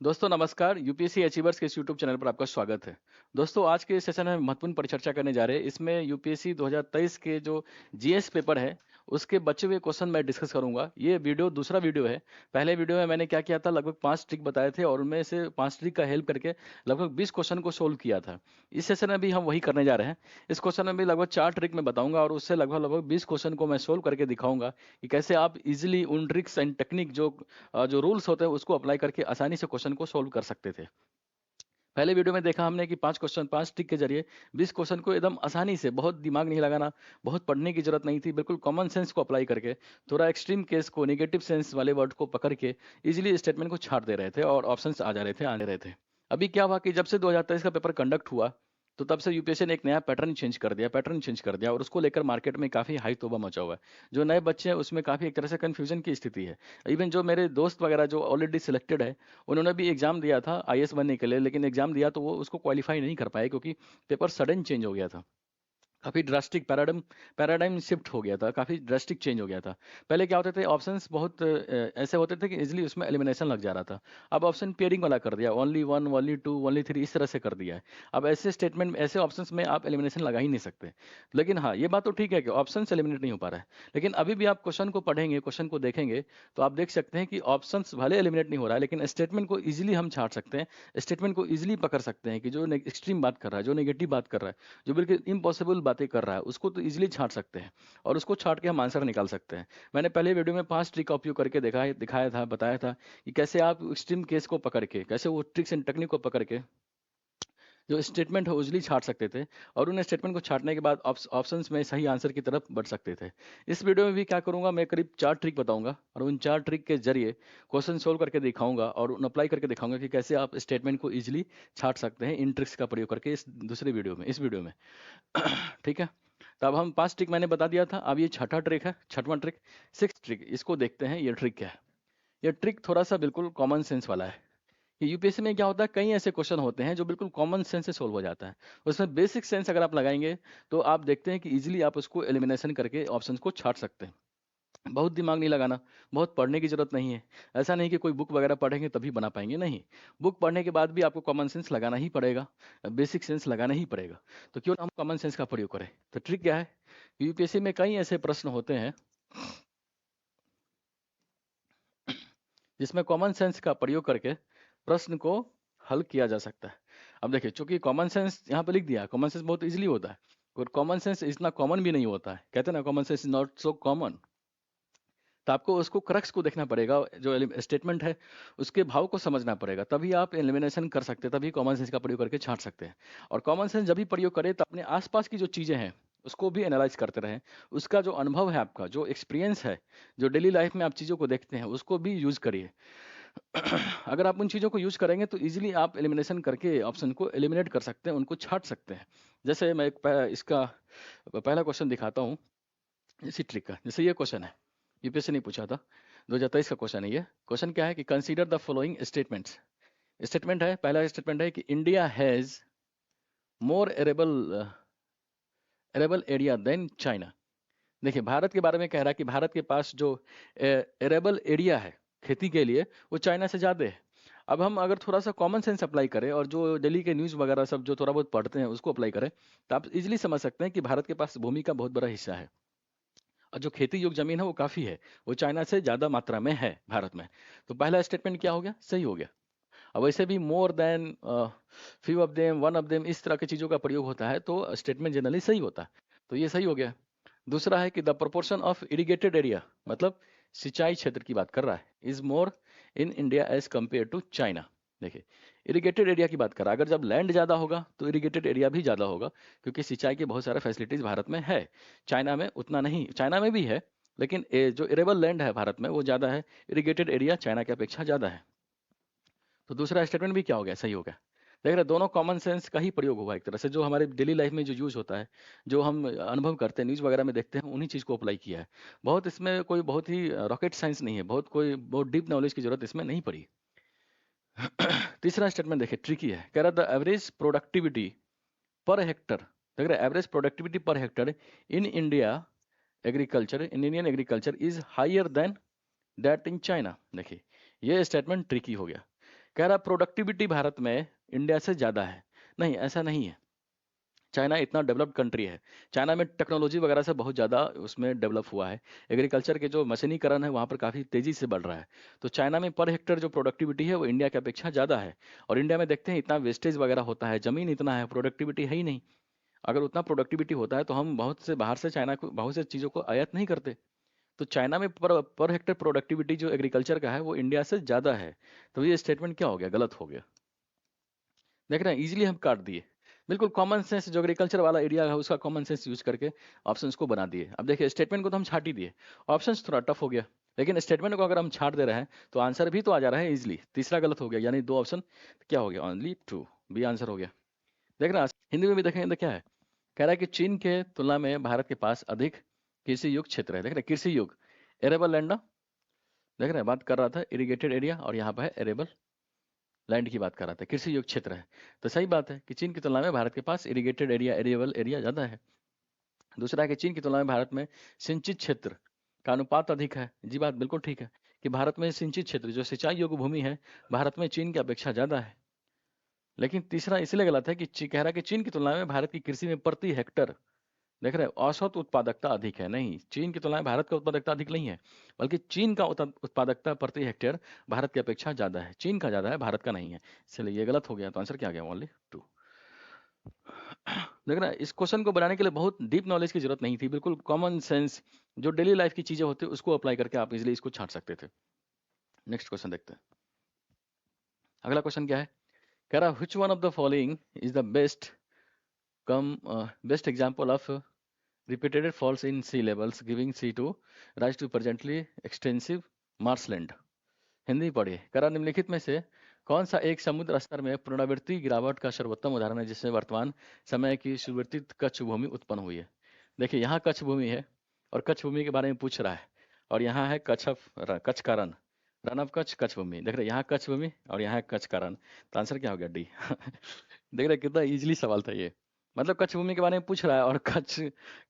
दोस्तों नमस्कार। UPSC achievers के इस यूट्यूब चैनल पर आपका स्वागत है। दोस्तों आज के इस सेशन में महत्वपूर्ण परिचर्चा करने जा रहे हैं। इसमें यूपीएससी 2023 के जो जीएस पेपर है उसके बचे हुए क्वेश्चन मैं डिस्कस करूंगा। ये वीडियो दूसरा वीडियो है। पहले वीडियो में मैंने क्या किया था, लगभग 5 ट्रिक बताए थे और उनमें से 5 ट्रिक का हेल्प करके लगभग 20 क्वेश्चन को सोल्व किया था। इस सेशन में भी हम वही करने जा रहे हैं। इस क्वेश्चन में भी लगभग 4 ट्रिक मैं बताऊंगा और उससे लगभग लगभग 20 क्वेश्चन को मैं सोल्व करके दिखाऊंगा कि कैसे आप इजिली उन ट्रिक्स एंड टेक्निक जो रूल्स होते हैं उसको अप्लाई करके आसानी से क्वेश्चन को सोल्व कर सकते थे। पहले वीडियो में देखा हमने कि 5 ट्रिक के जरिए 20 क्वेश्चन को एकदम आसानी से, बहुत दिमाग नहीं लगाना, बहुत पढ़ने की जरूरत नहीं थी, बिल्कुल कॉमन सेंस को अप्लाई करके, थोड़ा एक्सट्रीम केस को, नेगेटिव सेंस वाले वर्ड को पकड़ के इजीली स्टेटमेंट को छाट दे रहे थे और ऑप्शंस आ जा रहे थे, आने रहे थे। अभी क्या हुआ कि जब से 2023 का पेपर कंडक्ट हुआ तो तब से यूपीएससी ने एक नया पैटर्न चेंज कर दिया और उसको लेकर मार्केट में काफ़ी हाई तौबा मचा हुआ है। जो नए बच्चे हैं उसमें काफ़ी एक तरह से कन्फ्यूजन की स्थिति है। इवन जो मेरे दोस्त वगैरह जो ऑलरेडी सिलेक्टेड है उन्होंने भी एग्जाम दिया था आईएएस बनने के लिए, लेकिन एग्जाम दिया तो वो उसको क्वालिफाई नहीं कर पाए क्योंकि पेपर सडन चेंज हो गया था। काफी ड्रास्टिक पैराडाइम शिफ्ट हो गया था, काफी ड्रास्टिक चेंज हो गया था। पहले क्या होते थे, ऑप्शंस बहुत ऐसे होते थे कि इजिली उसमें एलिमिनेशन लग जा रहा था। अब ऑप्शन पेयरिंग वाला कर दिया, only one, only two, only three, इस तरह से कर दिया है। अब ऐसे स्टेटमेंट, ऐसे ऑप्शंस में आप एलिमिनेशन लगा ही नहीं सकते। लेकिन हाँ, ये बात तो ठीक है कि ऑप्शन एलिमिनेट नहीं हो पा रहा है, लेकिन अभी भी आप क्वेश्चन को पढ़ेंगे, क्वेश्चन को देखेंगे तो आप देख सकते हैं कि ऑप्शंस भले एलिमिनेट नहीं हो रहा है लेकिन स्टेटमेंट को इजिली हम छाट सकते हैं। स्टेटमेंट को इजिली पकड़ सकते हैं कि जो एक्सट्रीम बात कर रहा है, जो नेगेटिव बात कर रहा है, जो बिल्कुल इम्पॉसिबल बातें कर रहा है, उसको तो इजीली छांट सकते हैं और उसको छांट के हम आंसर निकाल सकते हैं। मैंने पहले वीडियो में 5 ट्रिक का उपयोग करके दिखाया था, बताया था कि कैसे आप एक्सट्रीम केस को पकड़ के, कैसे वो ट्रिक्स एंड टेक्निक को पकड़ के जो स्टेटमेंट है उजली छाट सकते थे और उन स्टेटमेंट को छाटने के बाद ऑप्शंस में सही आंसर की तरफ बढ़ सकते थे। इस वीडियो में भी क्या करूंगा, मैं करीब 4 ट्रिक बताऊंगा और उन 4 ट्रिक के जरिए क्वेश्चन सोल्व करके दिखाऊंगा और उन अप्लाई करके दिखाऊंगा कि कैसे आप स्टेटमेंट को इजिली छाट सकते हैं इन ट्रिक्स का प्रयोग करके इस दूसरे वीडियो में, इस वीडियो में। ठीक है। तो अब हम 5 ट्रिक मैंने बता दिया था, अब ये छठा ट्रिक है, छठवां ट्रिक, 6 ट्रिक, इसको देखते हैं ये ट्रिक क्या है। ये ट्रिक थोड़ा सा बिल्कुल कॉमन सेंस वाला है कि यूपीएससी में क्या होता है, कई ऐसे क्वेश्चन होते हैं जो बिल्कुल कॉमन सेंस से सोल्व हो जाता है। उसमें बेसिक सेंस अगर आप लगाएंगे तो आप देखते हैं कि इजीली आप उसको एलिमिनेशन करके ऑप्शंस को छाट सकते हैं। बहुत दिमाग नहीं लगाना, बहुत पढ़ने की जरूरत नहीं है। ऐसा नहीं कि कोई बुक वगैरह पढ़ेंगे तभी बना पाएंगे, नहीं। बुक पढ़ने के बाद भी आपको कॉमन सेंस लगाना ही पड़ेगा, बेसिक सेंस लगाना ही पड़ेगा। तो क्यों ना हम कॉमन सेंस का प्रयोग करें। तो ट्रिक क्या है, यूपीएससी में कई ऐसे प्रश्न होते हैं जिसमें कॉमन सेंस का प्रयोग करके प्रश्न को हल किया जा सकता है। अब देखिए, चूंकि कॉमन सेंस यहाँ पे लिख दिया, कॉमन सेंस बहुत इजीली होता है और कॉमन सेंस इतना कॉमन भी नहीं होता है। कहते हैं ना, common sense is not so common. तो आपको उसको क्रक्स को देखना पड़ेगा, जो स्टेटमेंट है उसके भाव को समझना पड़ेगा, तभी आप एलिमिनेशन कर सकते हैं, तभी कॉमन सेंस का प्रयोग करके छांट सकते हैं। और कॉमन सेंस जब भी प्रयोग करें तो अपने आसपास की जो चीज़ें हैं उसको भी एनालाइज करते रहें। उसका जो अनुभव है, आपका जो एक्सपीरियंस है, जो डेली लाइफ में आप चीज़ों को देखते हैं उसको भी यूज करिए। अगर आप उन चीज़ों को यूज करेंगे तो इजीली आप एलिमिनेशन करके ऑप्शन को एलिमिनेट कर सकते हैं, उनको छाट सकते हैं। जैसे मैं इसका पहला क्वेश्चन दिखाता हूँ इसी ट्रिक का। जैसे ये क्वेश्चन है, यूपीएससी ने पूछा था, 2023 का क्वेश्चन है ये। क्वेश्चन क्या है कि consider the following statements. Statement है, पहला स्टेटमेंट है कि India has more arable area than China. देखिए, भारत के बारे में कह रहा है कि भारत के पास जो एरेबल एरिया है खेती के लिए, वो चाइना से ज़्यादा है। अब हम अगर थोड़ा सा कॉमन सेंस अप्लाई करें और जो दिल्ली के न्यूज़ वगैरह सब जो थोड़ा बहुत पढ़ते हैं उसको अप्लाई करें तो आप इजीली समझ सकते हैं कि भारत के पास भूमि का बहुत बड़ा हिस्सा है और जो खेती योग्य जमीन है वो काफ़ी है, वो चाइना से ज़्यादा मात्रा में है भारत में। तो पहला स्टेटमेंट क्या हो गया, सही हो गया। अब वैसे भी more than, few of them, one of them, इस तरह की चीज़ों का प्रयोग होता है तो स्टेटमेंट जनरली सही होता है, तो ये सही हो गया। दूसरा है कि the proportion of irrigated area, मतलब सिंचाई क्षेत्र की बात कर रहा है, is more in India as compare to China. देखिए, इरिगेटेड एरिया की बात कर रहा है, अगर जब लैंड ज़्यादा होगा तो इरिगेटेड एरिया भी ज़्यादा होगा, क्योंकि सिंचाई की बहुत सारे फैसिलिटीज़ भारत में है। चाइना में उतना नहीं, चाइना में भी है लेकिन जो इरेबल लैंड है भारत में वो ज़्यादा है, इरिगेटेड एरिया चाइना की अपेक्षा ज़्यादा है। तो दूसरा स्टेटमेंट भी क्या हो गया, सही हो गया। देख रहे, दोनों कॉमन सेंस का ही प्रयोग हुआ एक तरह से, जो हमारे डेली लाइफ में जो यूज होता है, जो हम अनुभव करते हैं, न्यूज़ वगैरह में देखते हैं, उन्हीं चीज़ को अप्लाई किया है। बहुत इसमें कोई बहुत ही रॉकेट साइंस नहीं है, बहुत डीप नॉलेज की जरूरत इसमें नहीं पड़ी। तीसरा स्टेटमेंट देखिए, ट्रिकी है। कह रहा the average productivity per hectare, देख रहे average productivity per hectare in India agriculture, in Indian agriculture is higher than that in China. देखिए, ये स्टेटमेंट ट्रिकी हो गया। कह रहा प्रोडक्टिविटी भारत में इंडिया से ज़्यादा है। नहीं, ऐसा नहीं है। चाइना इतना डेवलप्ड कंट्री है, चाइना में टेक्नोलॉजी वगैरह से बहुत ज़्यादा उसमें डेवलप हुआ है। एग्रीकल्चर के जो मशीनीकरण है वहाँ पर काफ़ी तेज़ी से बढ़ रहा है। तो चाइना में पर हेक्टर जो प्रोडक्टिविटी है वो इंडिया की अपेक्षा ज़्यादा है। और इंडिया में देखते हैं इतना वेस्टेज वगैरह होता है, ज़मीन इतना है, प्रोडक्टिविटी है ही नहीं। अगर उतना प्रोडक्टिविटी होता है तो हम बहुत से बाहर से चाइना को बहुत से चीज़ों को आयात नहीं करते। तो चाइना में पर हेक्टर प्रोडक्टिविटी जो एग्रीकल्चर का है वो इंडिया से ज़्यादा है। तो ये स्टेटमेंट क्या हो गया? गलत हो गया। देख रहे हैं, इजीली हम काट दिए। बिल्कुल कॉमन सेंस, जो एग्रीकल्चर वाला एरिया है उसका कॉमन सेंस यूज करके ऑप्शंस को बना दिए। अब देखिए स्टेटमेंट को तो हम छाट ही दिए, ऑप्शंस थोड़ा टफ हो गया, लेकिन स्टेटमेंट को अगर हम छाट दे रहे हैं तो आंसर भी तो आ जा रहा है इजीली। तीसरा गलत हो गया, यानी दो ऑप्शन क्या हो गया? ओनली टू, बी आंसर हो गया। देख रहे हैं हिंदी में भी देखेंगे तो क्या है, कह रहा है कि चीन के तुलना में भारत के पास अधिक कृषि युक्त क्षेत्र है। देख रहे हैं कृषि युग, एरेबल लैंड ना, देख रहे हैं बात कर रहा था इरिगेटेड एरिया, और यहाँ पर है एरेबल लैंड की बात कर रहा था, कृषि युक्त क्षेत्र है। तो सही बात है कि चीन की तुलना में भारत के पास इरिगेटेड एरिया, एरिएबल एरिया ज़्यादा है। दूसरा है कि चीन की तुलना में भारत में सिंचित क्षेत्र का अनुपात अधिक है। जी बात बिल्कुल ठीक है कि भारत में सिंचित क्षेत्र जो सिंचाई योग्य भूमि है भारत में चीन की अपेक्षा ज़्यादा है। लेकिन तीसरा इसलिए गलत है कि कह रहा है कि चीन की तुलना में भारत की कृषि में प्रति हेक्टर, देख रहे हैं, औसत उत्पादकता अधिक है। नहीं, चीन की तुलना में भारत का उत्पादकता अधिक नहीं है, बल्कि चीन का उत्पादकता प्रति हेक्टेयर भारत की अपेक्षा ज़्यादा है। चीन का ज़्यादा है, भारत का नहीं है, इसलिए ये गलत हो गया। तो आंसर क्या आ गया? Only two. देख रहे हैं, इस क्वेश्चन को बनाने के लिए बहुत डीप नॉलेज की जरूरत नहीं थी, बिल्कुल कॉमन सेंस जो डेली लाइफ की चीजें होती है उसको अप्लाई करके आप इजीली इसको छांट सकते थे। नेक्स्ट क्वेश्चन देखते हैं। अगला क्वेश्चन क्या है, कह रहा which one of the following is the best example of repeated falls in sea levels giving sea to rise to presently extensive marshland। Hindi पढ़िए। कह रहा निम्नलिखित में से कौन सा एक समुद्र स्तर में पुनरावृत्ति गिरावट का सर्वोत्तम उदाहरण है जिसमें वर्तमान समय की सुविवर्तित कच्छ भूमि उत्पन्न हुई है। देखिए यहाँ कच्छ भूमि है और कच्छ भूमि के बारे में पूछ रहा है, और यहाँ है कच्छ का रन ऑफ कच्छ, कच्छ भूमि। देख रहे यहाँ कच्छ भूमि और यहाँ है कच्छ का रन, तो आंसर क्या हो गया? डी। देख रहे कितना इजीली सवाल था ये। मतलब कच्छ भूमि के बारे में पूछ रहा है और कच्छ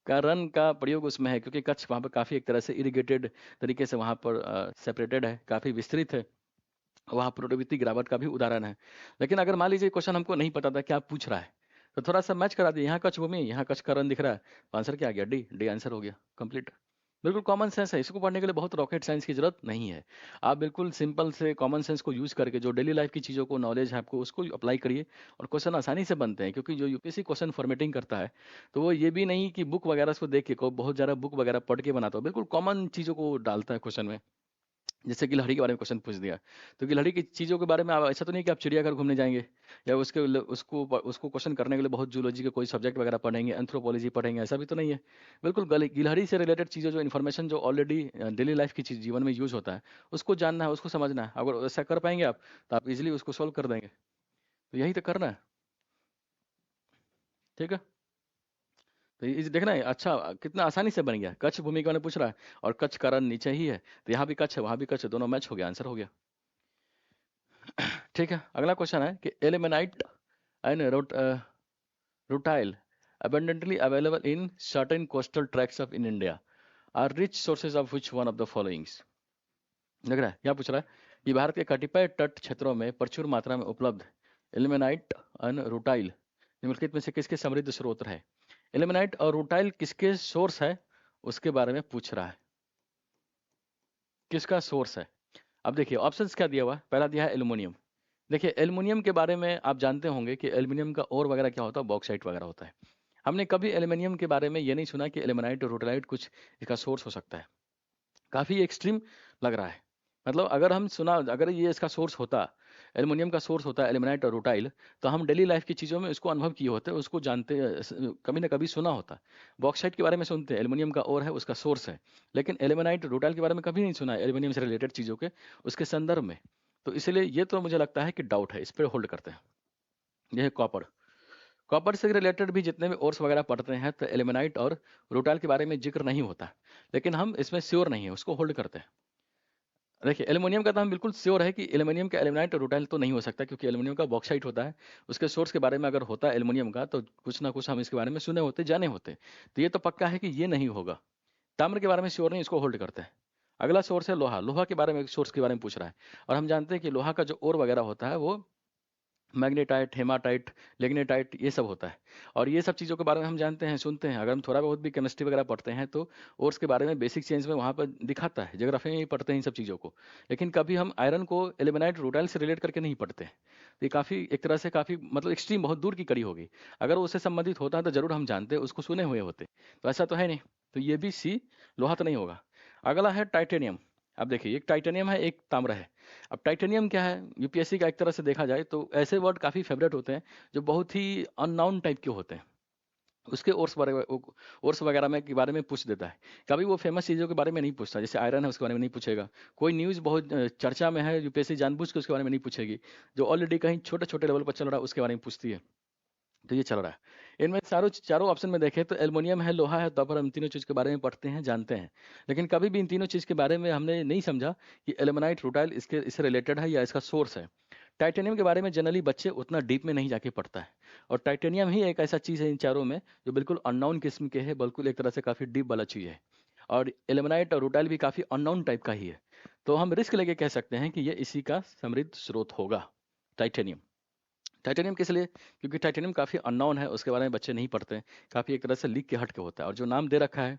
का रन का प्रयोग उसमें है, क्योंकि कच्छ वहाँ पर काफ़ी एक तरह से इरिगेटेड तरीके से वहाँ पर सेपरेटेड है, काफ़ी विस्तृत है, वहाँ प्रवृत्ति गिरावट का भी उदाहरण है। लेकिन अगर मान लीजिए क्वेश्चन हमको नहीं पता था क्या पूछ रहा है, तो थोड़ा सा मैच करा दिया, यहाँ कच्छ भूमि यहाँ कच्छ का रन दिख रहा है, तो आंसर क्या आ गया? डी। डी आंसर हो गया कंप्लीट। बिल्कुल कॉमन सेंस है, इसको पढ़ने के लिए बहुत रॉकेट साइंस की जरूरत नहीं है। आप बिल्कुल सिंपल से कॉमन सेंस को यूज करके जो डेली लाइफ की चीज़ों को नॉलेज है आपको उसको अप्लाई करिए, और क्वेश्चन आसानी से बनते हैं। क्योंकि जो यूपीएससी क्वेश्चन फॉर्मेटिंग करता है तो वो ये भी नहीं कि बुक वगैरह उसको देख के बहुत ज़्यादा बुक वगैरह पढ़ के बनाता हो, बिल्कुल कॉमन चीज़ों को डालता है क्वेश्चन में। जैसे गिलहरी के बारे में क्वेश्चन पूछ दिया, तो गिलहरी की चीज़ों के बारे में आप ऐसा तो नहीं कि आप चिड़ियाघर घूमने जाएंगे या उसको क्वेश्चन करने के लिए बहुत जूलॉजी के कोई सब्जेक्ट वगैरह पढ़ेंगे, एंथ्रोपोलॉजी पढ़ेंगे, ऐसा भी तो नहीं है। बिल्कुल गिलहरी से रिलेटेड चीज़ें, जो इन्फॉर्मेशन जो ऑलरेडी डेली लाइफ की चीज़ जीवन में यूज होता है उसको जानना है, उसको समझना है। अगर ऐसा कर पाएंगे आप तो आप इजिली उसको सोल्व कर देंगे। तो यही तो करना है, ठीक है। तो ये देखना है, अच्छा कितना आसानी से बन गया। कच्छ भूमि के बारे में पूछ रहा है और कच्छ का रन नीचे ही है, तो यहाँ भी कच्छ है वहाँ भी कच्छ है, दोनों मैच हो गया, आंसर हो गया। ठीक है, अगला क्वेश्चन है कि ilmenite and rutile abundantly available in certain coastal tracts of in India are rich sources of which one of the followings। लग रहा है क्या पूछ रहा है कि भारत के कतिपय तट क्षेत्रों में प्रचुर मात्रा में उपलब्ध एलिमेनाइट एंड रूटाइल निम्नलिखित में से किसके समृद्ध स्रोत है। एलिमेनाइट और रूटाइल किसके सोर्स है उसके बारे में पूछ रहा है, किसका सोर्स है। अब देखिए ऑप्शंस क्या दिया हुआ है, पहला दिया है एल्युमिनियम। देखिए एल्युमिनियम के बारे में आप जानते होंगे कि एल्युमिनियम का और वगैरह क्या होता है, बॉक्साइट वगैरह होता है। हमने कभी एल्युमिनियम के बारे में ये नहीं सुना कि एल्युमिनाइट और रोटाइट कुछ इसका सोर्स हो सकता है। काफ़ी एक्सट्रीम लग रहा है। मतलब अगर हम सुना, अगर ये इसका सोर्स होता, एल्युमिनियम का सोर्स होता है एल्युमिनाइट और रोटाइल, तो हम डेली लाइफ की चीज़ों में उसको अनुभव किए होते, उसको जानते, कभी ना कभी सुना होता। बॉक्साइट के बारे में सुनते हैं, एल्युमिनियम का और है उसका सोर्स है, लेकिन एल्युमिनाइट रोटाइल के बारे में कभी नहीं सुना है एल्युमिनियम से रिलेटेड चीज़ों के उसके संदर्भ में। तो इसलिए ये तो मुझे लगता है कि डाउट है, इस पर होल्ड करते हैं। यह है कॉपर। कॉपर से रिलेटेड भी जितने भी ओर्स वगैरह पढ़ते हैं तो एल्युमिनाइट और रोटाइल के बारे में जिक्र नहीं होता, लेकिन हम इसमें श्योर नहीं है, उसको होल्ड करते हैं। देखिए एल्युमिनियम का तो हम बिल्कुल श्योर है कि एल्युमिनियम का एल्युमिनाइट और रोटाइल तो नहीं हो सकता, क्योंकि एल्युमिनियम का बॉक्साइट होता है, उसके सोर्स के बारे में अगर होता है एल्युमिनियम का तो कुछ ना कुछ हम इसके बारे में सुने होते, जाने होते। तो ये तो पक्का है कि ये नहीं होगा। ताम्र के बारे में श्योर नहीं, इसको होल्ड करते हैं। अगला सोर्स है लोहा। लोहा के बारे में, सोर्स के बारे में पूछ रहा है। और हम जानते हैं कि लोहा का जो ओर वगैरह होता है वो मैग्नेटाइट, हेमाटाइट, लिग्नेटाइट, ये सब होता है। और ये सब चीज़ों के बारे में हम जानते हैं, सुनते हैं। अगर हम थोड़ा बहुत भी केमिस्ट्री वगैरह पढ़ते हैं तो ओर्स के बारे में बेसिक चेंज में वहाँ पर दिखाता है, ज्योग्राफी में ही पढ़ते हैं इन सब चीज़ों को। लेकिन कभी हम आयरन को एलिमेनाइट रूटाइल से रिलेट करके नहीं पढ़ते हैं। तो ये काफ़ी एक तरह से काफ़ी मतलब एक्सट्रीम, बहुत दूर की कड़ी होगी। अगर वो उससे संबंधित होता है तो जरूर हम जानते, उसको सुने हुए होते। तो ऐसा तो है नहीं। तो ये भी सी, लोहा तो नहीं होगा। अगला है टाइटेनियम। अब देखिए, एक टाइटेनियम है, एक ताम्र है। अब टाइटेनियम क्या है, यूपीएससी का एक तरह से देखा जाए तो ऐसे वर्ड काफ़ी फेवरेट होते हैं जो बहुत ही अननाउन टाइप के होते हैं। उसके ओर्स वगैरह में के बारे में पूछ देता है। कभी वो फेमस चीज़ों के बारे में नहीं पूछता, जैसे आयरन है उसके बारे में नहीं पूछेगा। कोई न्यूज़ बहुत चर्चा में है, यूपीएससी जानबूझ के उसके बारे में नहीं पूछेगी। जो ऑलरेडी कहीं छोटे छोटे लेवल पर चल रहा है उसके बारे में पूछती है। तो ये चल रहा है। इनमें चारों ऑप्शन में देखें तो एल्युमिनियम है, लोहा है, तो पर हम तीनों चीज़ के बारे में पढ़ते हैं, जानते हैं। लेकिन कभी भी इन तीनों चीज़ के बारे में हमने नहीं समझा कि एल्युमिनाइट, रूटाइल इससे रिलेटेड है या इसका सोर्स है। टाइटेनियम के बारे में जनरली बच्चे उतना डीप में नहीं जाके पढ़ता है। और टाइटेनियम ही एक ऐसा चीज़ है इन चारों में जो बिल्कुल अननोन किस्म के है, बिल्कुल एक तरह से काफ़ी डीप वाला चीज़ है। और एल्युमिनाइट और रूटाइल भी काफ़ी अननोन टाइप का ही है। तो हम रिस्क लेके कह सकते हैं कि ये इसी का समृद्ध स्रोत होगा, टाइटेनियम। टाइटेनियम किस लिए? क्योंकि टाइटेनियम काफ़ी अननोन है, उसके बारे में बच्चे नहीं पढ़ते हैं। काफ़ी एक तरह से लीक के हट के होता है। और जो नाम दे रखा है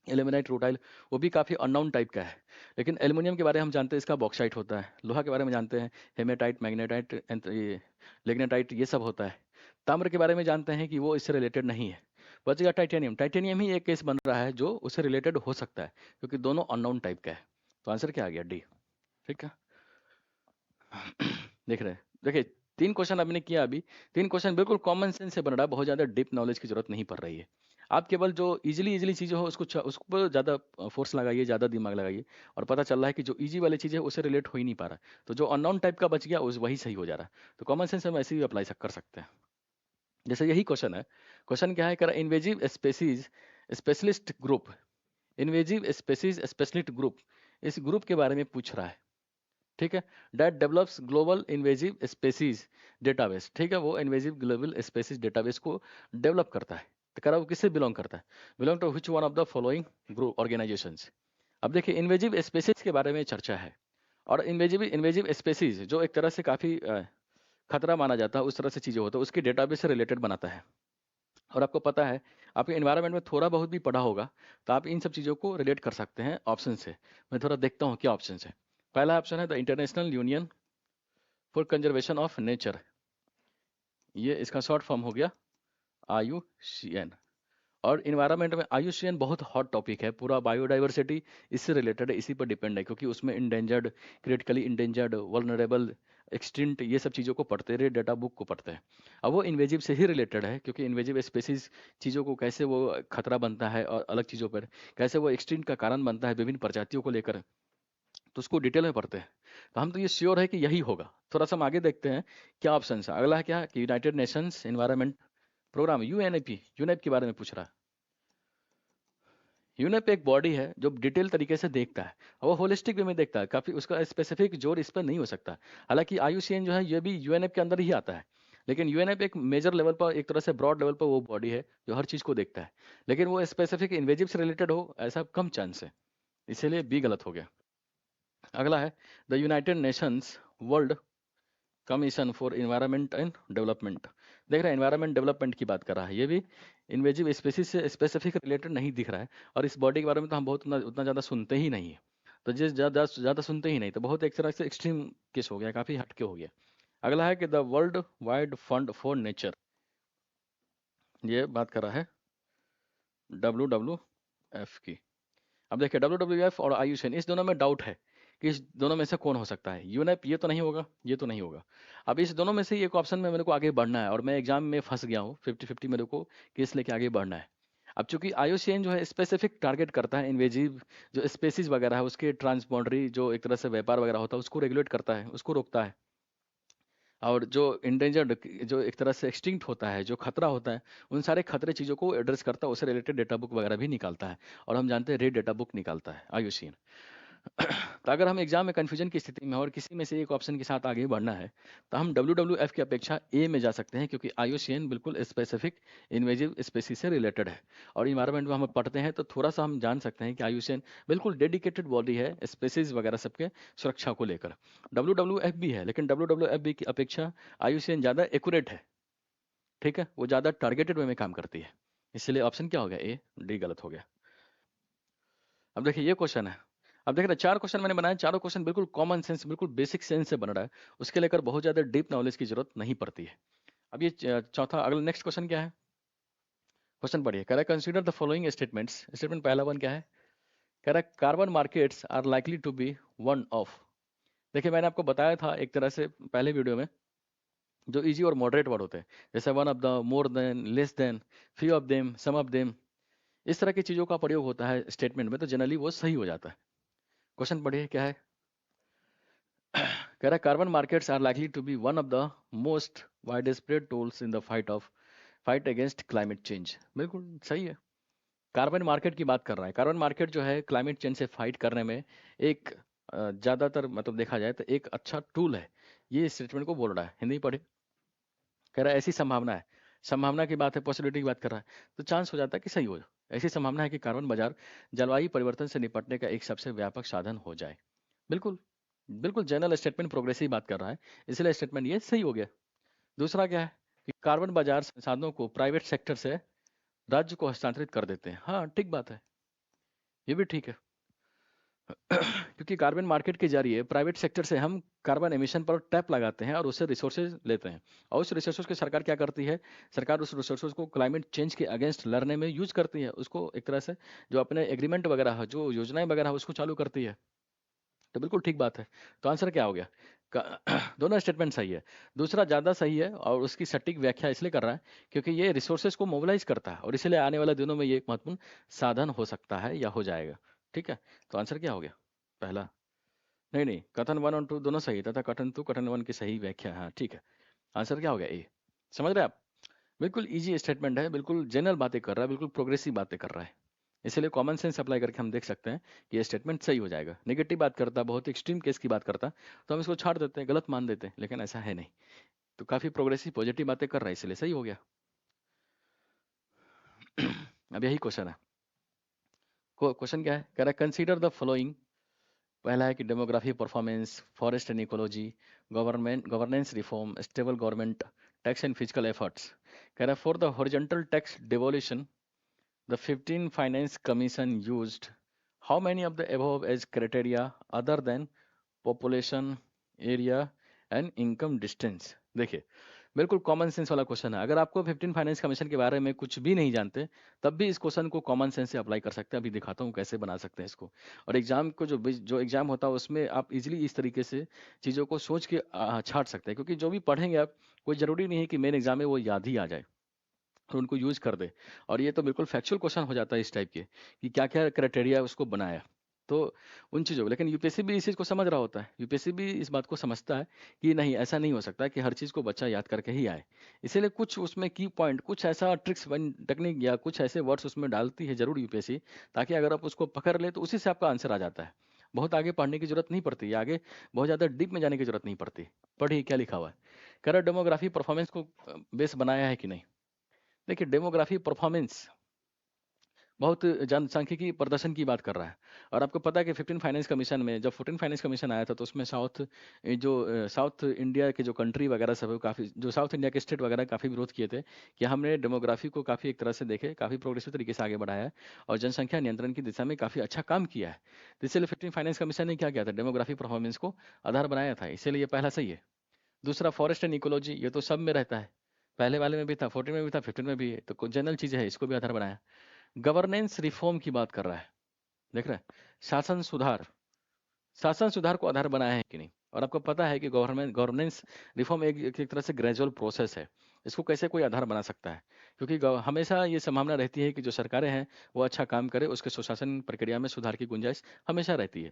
एल्यूमिनाइट, रूटाइल, वो भी काफ़ी अननोन टाइप का है। लेकिन एल्युमिनियम के बारे में हम जानते हैं इसका बॉक्साइट होता है। लोहा के बारे में जानते हैं हेमेटाइट, मैग्नेटाइट, ये लिग्नेटाइट, ये सब होता है। ताम्र के बारे में जानते हैं कि वो इससे रिलेटेड नहीं है। बच गया टाइटेनियम। टाइटेनियम ही एक केस बन रहा है जो उससे रिलेटेड हो सकता है, क्योंकि दोनों अननोन टाइप का है। तो आंसर क्या आ गया? डी। ठीक है। देख रहे हैं, देखिए 3 क्वेश्चन आपने किया अभी। 3 क्वेश्चन बिल्कुल कॉमन सेंस से बन रहा है, बहुत ज़्यादा डीप नॉलेज की जरूरत नहीं पड़ रही है। आप केवल जो इजीली इजीली चीज़ें हो उसको पर ज़्यादा फोर्स लगाइए, ज़्यादा दिमाग लगाइए। और पता चल रहा है कि जो इजी वाली चीज़ है उससे रिलेट हो ही नहीं पा रहा। तो जो अननोन टाइप का बच गया उस वही सही हो जा रहा है। तो कॉमन सेंस हम ऐसे भी अप्लाई कर सकते हैं। जैसे यही क्वेश्चन है। क्वेश्चन क्या है, कर invasive species specialist group, invasive species specialist group, इस ग्रुप के बारे में पूछ रहा है। ठीक है। That develops global invasive species database. ठीक है, वो इन्वेजिव ग्लोबल स्पेसीज डेटाबेस को डेवलप करता है। तो करा वो किससे बिलोंग करता है? Belong to which one of the following group organizations. अब देखिए, इन्वेजिव स्पेसीज के बारे में चर्चा है। और इन्वेजिव इन्वेजिव स्पेसीज जो एक तरह से काफ़ी खतरा माना जाता है, उस तरह से चीज़ें होता है, उसकी डेटाबेस से रिलेटेड बनाता है। और आपको पता है, आपके एनवायरनमेंट में थोड़ा बहुत भी पढ़ा होगा, तो आप इन सब चीज़ों को रिलेट कर सकते हैं ऑप्शन से। मैं थोड़ा देखता हूँ क्या ऑप्शन है। पहला ऑप्शन है the international union for conservation of nature. ये इसका शॉर्ट फॉर्म हो गया IUCN। और इन्वायरमेंट में IUCN बहुत हॉट टॉपिक है। पूरा बायोडाइवर्सिटी इससे रिलेटेड है, इसी पर डिपेंड है, क्योंकि उसमें endangered, critically endangered, vulnerable, extinct, ये सब चीज़ों को पढ़ते रहे, डेटा बुक को पढ़ते हैं। अब वो इन्वेजिव से ही रिलेटेड है, क्योंकि इन्वेजिव स्पेसीज चीज़ों को कैसे वो खतरा बनता है और अलग चीज़ों पर कैसे वो एक्सटिंक्ट का कारण बनता है विभिन्न प्रजातियों को लेकर, तो उसको डिटेल में पढ़ते हैं। तो हम तो ये श्योर है कि यही होगा। थोड़ा सा हम आगे देखते हैं क्या ऑप्शन है। अगला है क्या कि United Nations Environment Programme, UNEP, UNEP के बारे में पूछ रहा है। यूनेप एक बॉडी है जो डिटेल तरीके से देखता है, और वो होलिस्टिक वे में देखता है। काफ़ी उसका स्पेसिफिक जोर इस पर नहीं हो सकता। हालांकि IUCN जो है ये भी यूएनएप के अंदर ही आता है। लेकिन यूएनएप एक मेजर लेवल पर, एक तरह से ब्रॉड लेवल पर वो बॉडी है जो हर चीज़ को देखता है। लेकिन वो स्पेसिफिक इन्वेजिव से रिलेटेड हो, ऐसा कम चांस है। इसीलिए बी गलत हो गया। अगला है the United Nations world commission for environment and development. देख रहे हैं, इन्वायरमेंट डेवलपमेंट की बात कर रहा है। ये भी इन्वेजिव स्पेसीज से स्पेसिफिक रिलेटेड नहीं दिख रहा है। और इस बॉडी के बारे में तो हम बहुत उतना ज़्यादा सुनते ही नहीं है। तो जिस ज़्यादा ज़्यादा सुनते ही नहीं, तो बहुत एक तरह से एक्सट्रीम केस हो गया, काफ़ी हटके हो गया। अगला है कि the world wide fund for nature. ये बात कर रहा है WWF की। अब देखिए, WWF और IUCN, इस दोनों में डाउट है कि इस दोनों में से कौन हो सकता है। यूनेप ये तो नहीं होगा, ये तो नहीं होगा। अब इस दोनों में से एक ऑप्शन में मेरे को आगे बढ़ना है, और मैं एग्जाम में फंस गया हूँ 50-50 मेरे को केस लेके आगे बढ़ना है। अब चूंकि IUCN जो है स्पेसिफिक टारगेट करता है इन्वेजिव जो स्पेसीज वगैरह है, उसके ट्रांसबाउंड्री जो एक तरह से व्यापार वगैरह होता है उसको रेगुलेट करता है, उसको रोकता है। और जो इंडेंजर्ड, जो एक तरह से एक्सटिंक्ट होता है, जो खतरा होता है, उन सारे खतरे चीज़ों को एड्रेस करता है, उससे रिलेटेड डेटा बुक वगैरह भी निकालता है। और हम जानते हैं रेड डेटा बुक निकालता है IUCN। तो अगर हम एग्जाम में कन्फ्यूजन की स्थिति में और किसी में से एक ऑप्शन के साथ आगे बढ़ना है तो हम WWF की अपेक्षा ए में जा सकते हैं, क्योंकि IUCN बिल्कुल स्पेसिफिक इन्वेजिव स्पेसीज से रिलेटेड है। और इन्वायरमेंट में हम पढ़ते हैं तो थोड़ा सा हम जान सकते हैं कि IUCN बिल्कुल डेडिकेटेड बॉडी है स्पेसीज वगैरह सबके सुरक्षा को लेकर। WWF भी है, लेकिन WWF की अपेक्षा IUCN ज़्यादा एक्यूरेट है। ठीक है, वो ज़्यादा टारगेटेड वे में काम करती है। इसलिए ऑप्शन क्या हो गया, ए। डी गलत हो गया। अब देखिए ये क्वेश्चन है। अब देख रहे हैं, 4 क्वेश्चन मैंने बनाए, चारों क्वेश्चन बिल्कुल कॉमन सेंस, बिल्कुल बेसिक सेंस से बन रहा है। उसके लेकर बहुत ज़्यादा डीप नॉलेज की जरूरत नहीं पड़ती है। अब ये चौथा, अगला नेक्स्ट क्वेश्चन क्या है? क्वेश्चन पढ़िए, कह रहा है consider the following statements. Statement पहला वन क्या है? कह रहा है carbon markets are likely to be one of. देखिए मैंने आपको बताया था एक तरह से पहले वीडियो में, जो इजी और मॉडरेट वर्ड होते हैं, जैसे one of the, more than, less than, few of them, some of them, इस तरह की चीज़ों का प्रयोग होता है स्टेटमेंट में, तो जनरली वो सही हो जाता है। क्वेश्चन पढ़िए क्या है? कह रहा है carbon markets are likely to be one of the most widespread tools in the fight against climate change. बिल्कुल सही है। कार्बन मार्केट की बात कर रहा है। कार्बन मार्केट जो है क्लाइमेट चेंज से फाइट करने में एक ज़्यादातर मतलब देखा जाए तो एक अच्छा टूल है। ये स्टेटमेंट को बोल रहा है। हिंदी पढ़े। कह रहा है ऐसी संभावना है, संभावना की बात है, पॉसिबिलिटी की बात कर रहा है, तो चांस हो जाता है कि सही हो जाए। ऐसी संभावना है कि कार्बन बाजार जलवायु परिवर्तन से निपटने का एक सबसे व्यापक साधन हो जाए। बिल्कुल, बिल्कुल जनरल स्टेटमेंट प्रोग्रेसिव बात कर रहा है, इसलिए स्टेटमेंट ये सही हो गया। दूसरा क्या है कि कार्बन बाजार संसाधनों को प्राइवेट सेक्टर से राज्य को हस्तांतरित कर देते हैं। हाँ ठीक बात है, ये भी ठीक है। क्योंकि कार्बन मार्केट के जरिए प्राइवेट सेक्टर से हम कार्बन एमिशन पर टैप लगाते हैं और उससे रिसोर्सेज लेते हैं, और उस रिसोर्सेज की सरकार क्या करती है? सरकार उस रिसोर्सेज को क्लाइमेट चेंज के अगेंस्ट लड़ने में यूज करती है, उसको एक तरह से जो अपने एग्रीमेंट वगैरह है, जो योजनाएं वगैरह है, उसको चालू करती है। तो बिल्कुल ठीक बात है। तो आंसर क्या हो गया? दोनों स्टेटमेंट सही है। दूसरा ज़्यादा सही है और उसकी सटीक व्याख्या इसलिए कर रहा है क्योंकि ये रिसोर्सेज को मोबिलाइज करता है और इसलिए आने वाले दिनों में ये एक महत्वपूर्ण साधन हो सकता है या हो जाएगा। ठीक है, तो आंसर क्या हो गया? पहला। नहीं नहीं, कथन 1 और 2 दोनों सही है तथा कथन 2 कथन 1 की सही व्याख्या है। हाँ ठीक है, आंसर क्या हो गया? ए। समझ रहे हैं आप? बिल्कुल इजी स्टेटमेंट है, बिल्कुल जनरल बातें कर रहा है, बिल्कुल प्रोग्रेसिव बातें कर रहा है। इसलिए कॉमन सेंस अप्लाई करके हम देख सकते हैं कि ये स्टेटमेंट सही हो जाएगा। नेगेटिव बात करता, बहुत एक्सट्रीम केस की बात करता, तो हम इसको छाड़ देते हैं, गलत मान देते हैं, लेकिन ऐसा है नहीं। तो काफी प्रोग्रेसिव पॉजिटिव बातें कर रहा है, इसलिए सही हो गया। अब यही क्वेश्चन है। क्वेश्चन क्या है? कह रहा है कंसीडर द फॉलोइंग। पहला है कि demography, performance, forest and ecology, governance reform, stable government, tax and physical efforts. कह रहा है for the horizontal tax devolution the 15 Finance Commission used how many of the above as criteria other than population, area and income distance? देखिए बिल्कुल common sense वाला question है। अगर आपको 15 finance commission के बारे में कुछ भी नहीं जानते, तब भी इस क्वेश्चन को कॉमन सेंस से अप्लाई कर सकते हैं। अभी दिखाता हूँ कैसे बना सकते हैं इसको। और एग्जाम को जो एग्जाम होता है उसमें आप इजीली इस तरीके से चीज़ों को सोच के छाट सकते हैं, क्योंकि जो भी पढ़ेंगे आप, कोई ज़रूरी नहीं है कि मेन एग्जाम में वो याद ही आ जाए और उनको यूज कर दे। और ये तो बिल्कुल फैक्चुअल क्वेश्चन हो जाता है इस टाइप के कि क्या क्या क्राइटेरिया उसको बनाया। तो उन चीज़ों को, लेकिन यूपीएससी भी इस चीज़ को समझ रहा होता है। यूपीएससी भी इस बात को समझता है कि नहीं, ऐसा नहीं हो सकता कि हर चीज़ को बच्चा याद करके ही आए। इसीलिए कुछ उसमें की पॉइंट, कुछ ऐसा ट्रिक्स टेक्निक या कुछ ऐसे वर्ड्स उसमें डालती है जरूर यूपीएससी, ताकि अगर आप उसको पकड़ ले तो उसी से आपका आंसर आ जाता है। बहुत आगे पढ़ने की जरूरत नहीं पड़ती, आगे बहुत ज़्यादा डीप में जाने की जरूरत नहीं पड़ती। पढ़िए क्या लिखा हुआ है। कह रहा डेमोग्राफी परफॉर्मेंस को बेस बनाया है कि नहीं। देखिए डेमोग्राफी परफॉर्मेंस बहुत जनसांख्यिकी प्रदर्शन की बात कर रहा है। और आपको पता है कि 15 फाइनेंस कमीशन में, जब 14 फाइनेंस कमीशन आया था तो उसमें साउथ इंडिया के जो कंट्री वगैरह सब है, काफ़ी जो साउथ इंडिया के स्टेट वगैरह काफ़ी विरोध किए थे कि हमने डेमोग्राफी को काफ़ी एक तरह से देखे, काफ़ी प्रोग्रेसिव तरीके से आगे बढ़ाया है और जनसंख्या नियंत्रण की दिशा में काफ़ी अच्छा काम किया है। तो इसलिए 15 फाइनेंस कमीशन ने क्या किया था, डेमोग्राफी परफॉर्मेंस को आधार बनाया था, इसीलिए ये पहला सही है। दूसरा फॉरेस्ट एंड इकोलॉजी, ये तो सब में रहता है, पहले वाले में भी था, 14 में भी था, 15 में भी है, तो कुछ जनरल चीज़ें है, इसको भी आधार बनाया। गवर्नेंस रिफॉर्म की बात कर रहा है, देख रहे हैं, शासन सुधार, शासन सुधार को आधार बनाया है कि नहीं। और आपको पता है कि गवर्नेंस रिफॉर्म एक तरह से ग्रेजुअल प्रोसेस है, इसको कैसे कोई आधार बना सकता है? क्योंकि हमेशा ये संभावना रहती है कि जो सरकारें हैं वो अच्छा काम करे, उसके सुशासन प्रक्रिया में सुधार की गुंजाइश हमेशा रहती है,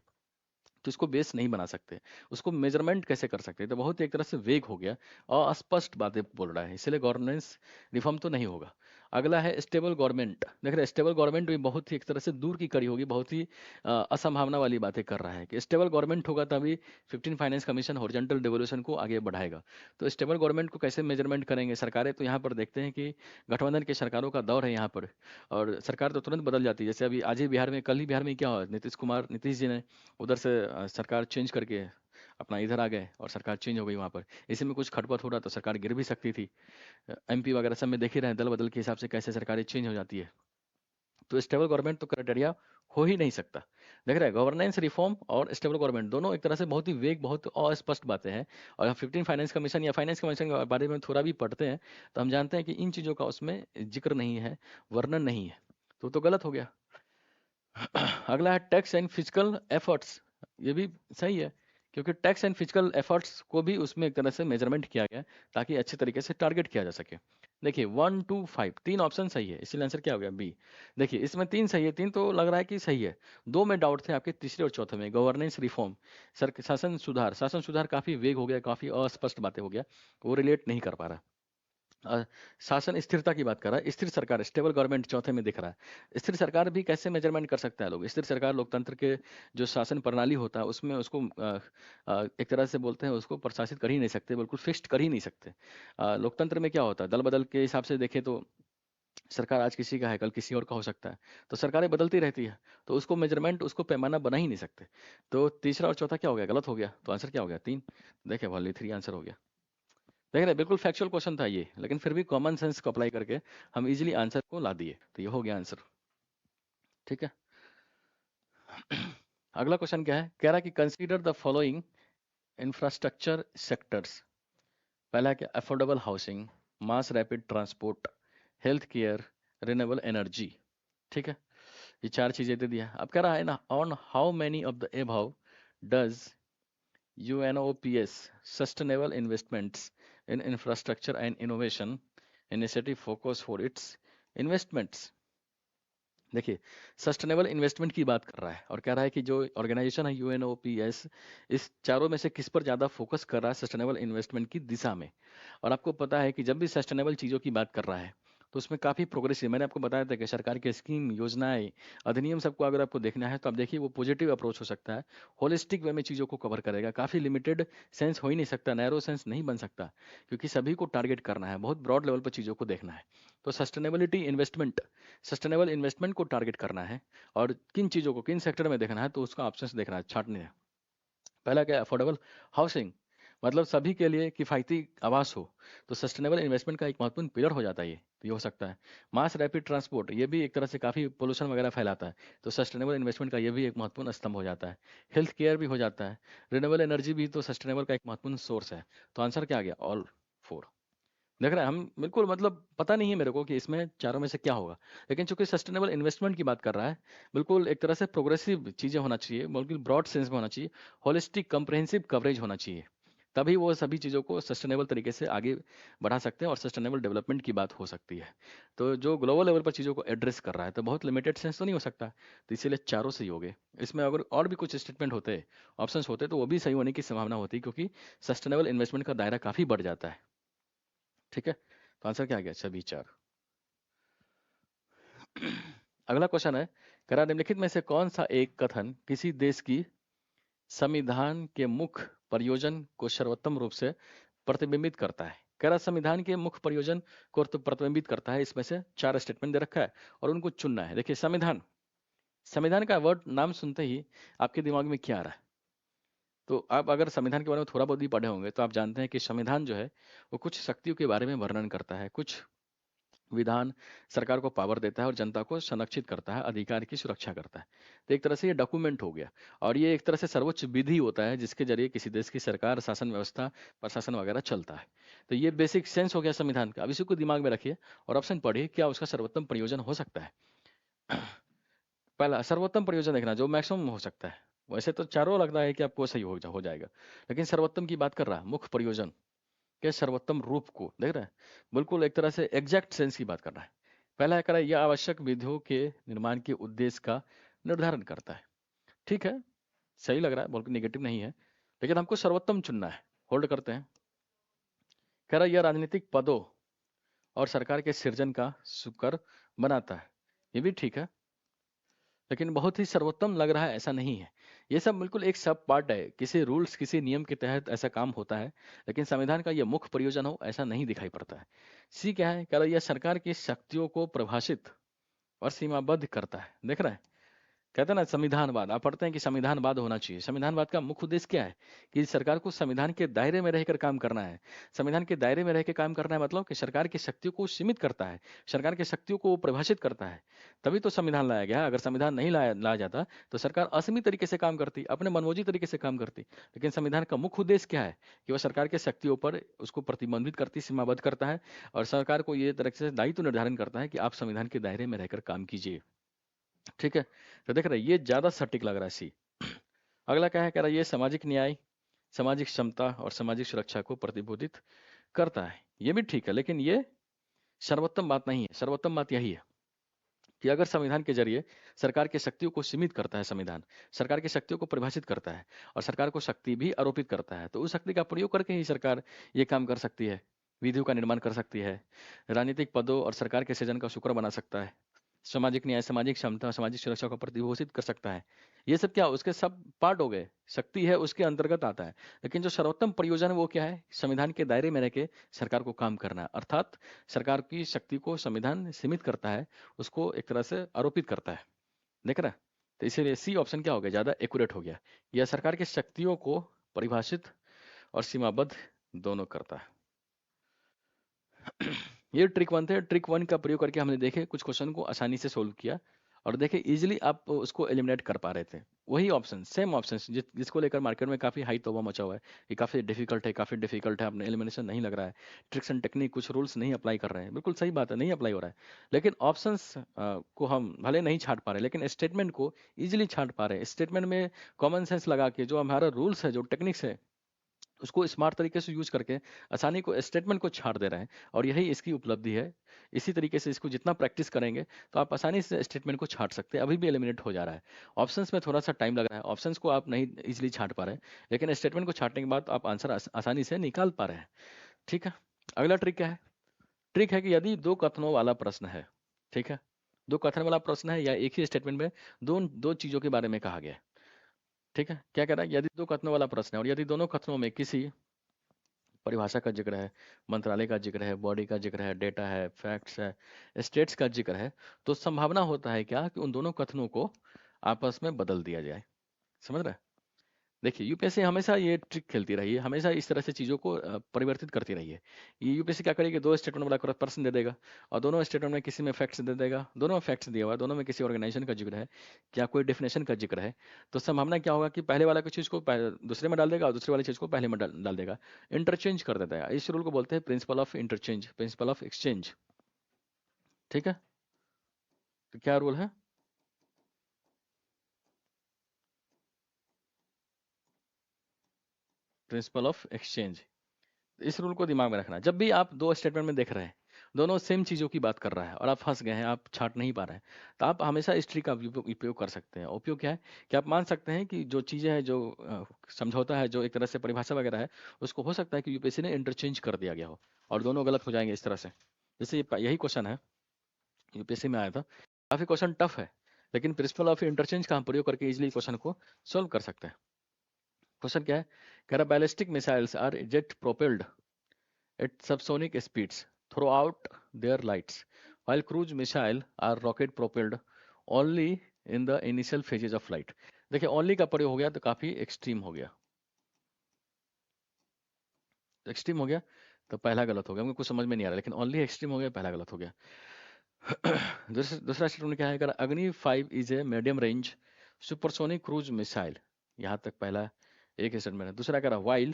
तो इसको बेस नहीं बना सकते। उसको मेजरमेंट कैसे कर सकते हैं? तो बहुत एक तरह से वेग हो गया और अस्पष्ट बातें बोल रहा है, इसलिए गवर्नेंस रिफॉर्म तो नहीं होगा। अगला है स्टेबल गवर्नमेंट। देख रहे हैं स्टेबल गवर्नमेंट भी बहुत ही एक तरह से दूर की कड़ी होगी, बहुत ही असंभावना वाली बातें कर रहा है कि स्टेबल गवर्नमेंट होगा तभी 15 फाइनेंस कमीशन हॉरिजॉन्टल डेवोल्यूशन को आगे बढ़ाएगा। तो स्टेबल गवर्नमेंट को कैसे मेजरमेंट करेंगे? सरकारें तो यहाँ पर देखते हैं कि गठबंधन की सरकारों का दौर है यहाँ पर, और सरकार तो तुरंत बदल जाती है। जैसे अभी आज ही बिहार में, कल ही बिहार में क्या हुआ, नीतीश जी ने उधर से सरकार चेंज करके अपना इधर आ गए और सरकार चेंज हो गई वहाँ पर। इसी में कुछ खटपट हो रहा तो सरकार गिर भी सकती थी। एमपी वगैरह सब में देख ही रहे हैं दल बदल के हिसाब से कैसे सरकारें चेंज हो जाती है। तो स्टेबल गवर्नमेंट तो क्राइटेरिया हो ही नहीं सकता। देख रहे हैं गवर्नेंस रिफॉर्म और स्टेबल गवर्नमेंट दोनों एक तरह से बहुत ही वेग, बहुत अस्पष्ट बातें हैं। और हम 15 फाइनेंस कमीशन या फाइनेंस कमीशन के बारे में थोड़ा भी पढ़ते हैं तो हम जानते हैं कि इन चीज़ों का उसमें जिक्र नहीं है, वर्णन नहीं है। तो गलत हो गया। अगला है टैक्स एंड फिजिकल एफर्ट्स। ये भी सही है, क्योंकि टैक्स एंड फिजिकल एफर्ट्स को भी उसमें एक तरह से मेजरमेंट किया गया है ताकि अच्छे तरीके से टारगेट किया जा सके। देखिए 1 2 5 तीन ऑप्शन सही है, इसीलिए आंसर क्या हो गया बी। देखिए इसमें तीन सही है, तीन तो लग रहा है कि सही है। दो में डाउट थे आपके, तीसरे और चौथे में। गवर्नेंस रिफॉर्म, सर शासन सुधार काफी वेग हो गया, काफी अस्पष्ट बातें हो गया, वो रिलेट नहीं कर पा रहा। अ, शासन स्थिरता की बात कर रहा है, स्थिर सरकार स्टेबल गवर्नमेंट चौथे में दिख रहा है। स्थिर सरकार भी कैसे मेजरमेंट कर सकता है लोग? स्थिर सरकार लोकतंत्र के जो शासन प्रणाली होता है उसमें उसको एक तरह से बोलते हैं, उसको प्रशासित कर ही नहीं सकते, बिल्कुल फिक्स्ड कर ही नहीं सकते। लोकतंत्र में क्या होता है, दल बदल के हिसाब से देखें तो सरकार आज किसी का है, कल किसी और का हो सकता है। तो सरकारें बदलती रहती है, तो उसको मेजरमेंट, उसको पैमाना बना ही नहीं सकते। तो तीसरा और चौथा क्या हो गया, गलत हो गया। तो आंसर क्या हो गया, तीन। देखिए वॉली थ्री आंसर हो गया। देख रहे हैं बिल्कुल फैक्चुअल क्वेश्चन था ये, लेकिन फिर भी कॉमन सेंस को अप्लाई करके हम इजीली आंसर को ला दिए, तो ये हो गया आंसर। ठीक है। अगला क्वेश्चन क्या है, कह रहा है कि consider the following infrastructure sectors. पहला है कि affordable housing, mass rapid transport, health care, renewable energy. ठीक है, ये चार चीजें दे दिया। अब कह रहा है ना, on how many of the above does UNOPS sustainable investments in infrastructure and innovation initiative focus for its investments। देखिए सस्टेनेबल इन्वेस्टमेंट की बात कर रहा है और कह रहा है कि जो ऑर्गेनाइजेशन है UNOPS, इस चारों में से किस पर ज़्यादा फोकस कर रहा है सस्टेनेबल इन्वेस्टमेंट की दिशा में। और आपको पता है कि जब भी सस्टेनेबल चीज़ों की बात कर रहा है तो उसमें काफ़ी प्रोग्रेसिव, मैंने आपको बताया था कि सरकार की स्कीम, योजनाएं, अधिनियम सबको अगर आपको देखना है तो आप देखिए वो पॉजिटिव अप्रोच हो सकता है, होलिस्टिक वे में चीज़ों को कवर करेगा। काफ़ी लिमिटेड सेंस हो ही नहीं सकता, नैरो सेंस नहीं बन सकता, क्योंकि सभी को टारगेट करना है, बहुत ब्रॉड लेवल पर चीज़ों को देखना है। तो सस्टेनेबल इन्वेस्टमेंट को टारगेट करना है और किन चीज़ों को, किन सेक्टर में देखना है, तो उसका ऑप्शंस देखना है, छांटने हैं। पहला क्या है, अफोर्डेबल हाउसिंग, मतलब सभी के लिए किफ़ायती आवास हो, तो सस्टेनेबल इन्वेस्टमेंट का एक महत्वपूर्ण पिलर हो जाता है ये, तो ये हो सकता है। मास रैपिड ट्रांसपोर्ट, ये भी एक तरह से काफ़ी पोल्यूशन वगैरह फैलाता है, तो सस्टेनेबल इन्वेस्टमेंट का ये भी एक महत्वपूर्ण स्तंभ हो जाता है। हेल्थ केयर भी हो जाता है। रिन्यूएबल एनर्जी भी तो सस्टेनेबल का एक महत्वपूर्ण सोर्स है। तो आंसर क्या आ गया, ऑल फोर। देख रहे हैं हम, बिल्कुल मतलब पता नहीं है मेरे को कि इसमें चारों में से क्या होगा, लेकिन चूंकि सस्टेनेबल इन्वेस्टमेंट की बात कर रहा है, बिल्कुल एक तरह से प्रोग्रेसिव चीज़ें होना चाहिए, बिल्कुल ब्रॉड सेंस में होना चाहिए, होलिस्टिक कंप्रहेंसिव कवरेज होना चाहिए, तभी वो सभी चीज़ों को सस्टेनेबल तरीके से आगे बढ़ा सकते हैं और सस्टेनेबल डेवलपमेंट की बात हो सकती है। तो जो ग्लोबल लेवल पर चीज़ों को एड्रेस कर रहा है तो बहुत लिमिटेड सेंस तो नहीं हो सकता, तो इसीलिए चारों सही हो गए। इसमें अगर और भी कुछ स्टेटमेंट होते, ऑप्शंस होते, तो वो भी सही होने की संभावना होती, क्योंकि सस्टेनेबल इन्वेस्टमेंट का दायरा काफ़ी बढ़ जाता है। ठीक है, तो आंसर क्या आ गया, सभी चार। अगला क्वेश्चन है, कह रहा निम्नलिखित में से कौन सा एक कथन किसी देश की संविधान के मुख्य प्रयोजन को सर्वोत्तम रूप से प्रतिबिंबित करता है? कह रहा संविधान के मुख्य प्रयोजन को तो प्रतिबिंबित करता है। इसमें से चार स्टेटमेंट दे रखा है और उनको चुनना है। देखिए संविधान, संविधान का वर्ड नाम सुनते ही आपके दिमाग में क्या आ रहा है? तो आप अगर संविधान के बारे में थोड़ा बहुत भी पढ़े होंगे तो आप जानते हैं कि संविधान जो है वो कुछ शक्तियों के बारे में वर्णन करता है, कुछ विधान सरकार को पावर देता है और जनता को संरक्षित करता है, अधिकार की सुरक्षा करता है। तो एक तरह से ये डॉक्यूमेंट हो गया, और ये एक तरह से सर्वोच्च विधि होता है जिसके जरिए किसी देश की सरकार, शासन व्यवस्था, प्रशासन वगैरह चलता है। तो ये बेसिक सेंस हो गया संविधान का। अब इसी को दिमाग में रखिए और ऑप्शन पढ़िए, क्या उसका सर्वोत्तम प्रयोजन हो सकता है? पहला सर्वोत्तम प्रयोजन देखना, जो मैक्सिमम हो सकता है। वैसे तो चारों लगता है कि आपको सही हो जाएगा, लेकिन सर्वोत्तम की बात कर रहा है, मुख्य प्रयोजन के सर्वोत्तम रूप को देख रहे हैं, बिल्कुल एक तरह से एग्जैक्ट सेंस की बात कर रहा है। पहला है, कह रहा है यह आवश्यक विधियों के निर्माण के उद्देश्य का निर्धारण करता है। ठीक है, सही लग रहा है, बल्कि नेगेटिव नहीं है, लेकिन हमको सर्वोत्तम चुनना है। होल्ड करते हैं। कह रहा है यह राजनीतिक पदों और सरकार के सृजन का सुकर बनाता है। ये भी ठीक है, लेकिन बहुत ही सर्वोत्तम लग रहा है ऐसा नहीं है। ये सब बिल्कुल एक सब पार्ट है, किसी रूल्स किसी नियम के तहत ऐसा काम होता है, लेकिन संविधान का ये मुख्य प्रयोजन हो ऐसा नहीं दिखाई पड़ता है। सी क्या है, कह रहा है यह सरकार की शक्तियों को प्रभाषित और सीमाबद्ध करता है। देख रहे हैं, कहते हैं ना संविधानवाद, आप पढ़ते हैं कि संविधानवाद होना चाहिए। संविधानवाद का मुख्य उद्देश्य क्या है? कि सरकार को संविधान के दायरे में रहकर काम करना है। संविधान के दायरे में रह के काम करना है मतलब कि सरकार की शक्तियों को सीमित करता है, सरकार की शक्तियों को परिभाषित करता है। तभी तो संविधान लाया गया। अगर संविधान नहीं लाया जाता तो सरकार असीमित तरीके से काम करती, अपने मनमोजी तरीके से काम करती। लेकिन संविधान का मुख्य उद्देश्य क्या है? कि वह सरकार के शक्तियों पर उसको प्रतिबंधित करती, सीमाबद्ध करता है, और सरकार को ये तरह से दायित्व निर्धारण करता है कि आप संविधान के दायरे में रहकर काम कीजिए। ठीक है, तो देख रहे हैं ये ज्यादा सटीक लग रहा है सी। अगला क्या है, कह रहा है ये सामाजिक न्याय, सामाजिक समता और सामाजिक सुरक्षा को प्रतिबोधित करता है। ये भी ठीक है, लेकिन ये सर्वोत्तम बात नहीं है। सर्वोत्तम बात यही है कि अगर संविधान के जरिए सरकार की शक्तियों को सीमित करता है, संविधान सरकार की शक्तियों को परिभाषित करता है और सरकार को शक्ति भी आरोपित करता है, तो उस शक्ति का प्रयोग करके ही सरकार ये काम कर सकती है, विधियों का निर्माण कर सकती है, राजनीतिक पदों और सरकार के सृजन का शुक्र बना सकता है, सामाजिक न्याय, सामाजिक क्षमता, सामाजिक सुरक्षा को प्रतिघोषित कर सकता है। ये सब क्या, उसके सब पार्ट हो गए, शक्ति है उसके अंतर्गत आता है। लेकिन जो सर्वोत्तम प्रयोजन है वो क्या है? संविधान के दायरे में रह के सरकार को काम करना है, अर्थात सरकार की शक्ति को संविधान सीमित करता है, उसको एक तरह से आरोपित करता है। देख रहा है? तो इसीलिए सी ऑप्शन क्या हो गया, ज्यादा एक्यूरेट हो गया। यह सरकार की शक्तियों को परिभाषित और सीमाबद्ध दोनों करता है। ये ट्रिक वन थे। ट्रिक वन का प्रयोग करके हमने देखे कुछ क्वेश्चन को आसानी से सोल्व किया, और देखे इजीली आप उसको एलिमिनेट कर पा रहे थे। वही ऑप्शन, सेम ऑप्शन जिसको लेकर मार्केट में काफी हाई तौबा मचा हुआ है, ये काफी डिफिकल्ट है, काफी डिफिकल्ट है, आपने एलिमिनेशन नहीं लग रहा है, ट्रिक्स एंड टेक्निक कुछ रूल्स नहीं अप्लाई कर रहे हैं। बिल्कुल सही बात है, नहीं अप्लाई हो रहा है। लेकिन ऑप्शंस को हम भले नहीं छाट पा रहे, लेकिन स्टेटमेंट को इजिली छाट पा रहे हैं। स्टेटमेंट में कॉमन सेंस लगा के जो हमारा रूल्स है, जो टेक्निक्स है, उसको स्मार्ट तरीके से यूज करके आसानी को स्टेटमेंट को छाट दे रहे हैं, और यही इसकी उपलब्धि है। इसी तरीके से इसको जितना प्रैक्टिस करेंगे तो आप आसानी से स्टेटमेंट को छाट सकते हैं। अभी भी एलिमिनेट हो जा रहा है, ऑप्शंस में थोड़ा सा टाइम लग रहा है, ऑप्शंस को आप नहीं इजीली छाट पा रहे हैं, लेकिन स्टेटमेंट को छाटने के बाद आप आंसर आसानी से निकाल पा रहे हैं। ठीक है, अगला ट्रिक क्या है? ट्रिक है कि यदि दो कथनों वाला प्रश्न है, ठीक है, दो कथन वाला प्रश्न है या एक ही स्टेटमेंट में दो दो चीजों के बारे में कहा गया है। ठीक है, क्या कह रहा है? यदि दो कथनों वाला प्रश्न है और यदि दोनों कथनों में किसी परिभाषा का जिक्र है, मंत्रालय का जिक्र है, बॉडी का जिक्र है, डेटा है, फैक्ट्स है, स्टेट्स का जिक्र है, तो संभावना होता है क्या कि उन दोनों कथनों को आपस में बदल दिया जाए। समझ रहे हैं? देखिए यूपीएससी हमेशा ये ट्रिक खेलती रही है, हमेशा इस तरह से चीज़ों को परिवर्तित करती रही है। ये यूपीएससी क्या करेगी, दो स्टेटमेंट वाला प्रश्न दे देगा, और दोनों स्टेटमेंट में किसी में फैक्ट्स दे देगा, दोनों में फैक्ट्स दिया हुआ है, दोनों में किसी ऑर्गेनाइजेशन का जिक्र है, क्या कोई डेफिनेशन का जिक्र है, तो संभावना क्या होगा कि पहले वाला की चीज़ को दूसरे में डाल देगा और दूसरे वाली चीज़ को पहले में डाल देगा, इंटरचेंज कर देता है। इस रूल को बोलते हैं principle of interchange, principle of exchange. ठीक है, तो क्या रूल है? Principle of exchange. इस रूल को दिमाग में रखना, जब भी आप दो स्टेटमेंट में देख रहे हैं दोनों सेम चीज़ों की बात कर रहा है और आप फंस गए हैं, आप छाट नहीं पा रहे हैं, तो आप हमेशा इस ट्रिक का उपयोग कर सकते हैं। उपयोग क्या है कि आप मान सकते हैं कि जो चीज़ें हैं, जो समझौता है, जो एक तरह से परिभाषा वगैरह है, उसको हो सकता है कि यूपीएससी ने इंटरचेंज कर दिया गया हो और दोनों गलत हो जाएंगे इस तरह से। जैसे यही क्वेश्चन है, यूपीएससी में आया था, काफ़ी क्वेश्चन टफ है, लेकिन प्रिंसिपल ऑफ इंटरचेंज का हम प्रयोग करके इजिली क्वेश्चन को सोल्व कर सकते हैं। क्वेश्चन क्या है? कह रहा ballistic missiles are jet propelled at subsonic speeds throughout their lights, while cruise missiles are rocket propelled only in the initial phases of flight। देखिए only का प्रयोग हो गया तो काफी एक्सट्रीम हो गया, एक्सट्रीम हो गया तो पहला गलत हो गया, मुझे कुछ समझ में नहीं आ रहा, लेकिन ओनली एक्सट्रीम हो गया, पहला गलत हो गया। दूसरा स्टेटमेंट क्या है? अगर अग्नि 5 is a medium range supersonic cruise missile, यहाँ तक पहला एक स्टेटमेंट है। दूसरा कह रहा while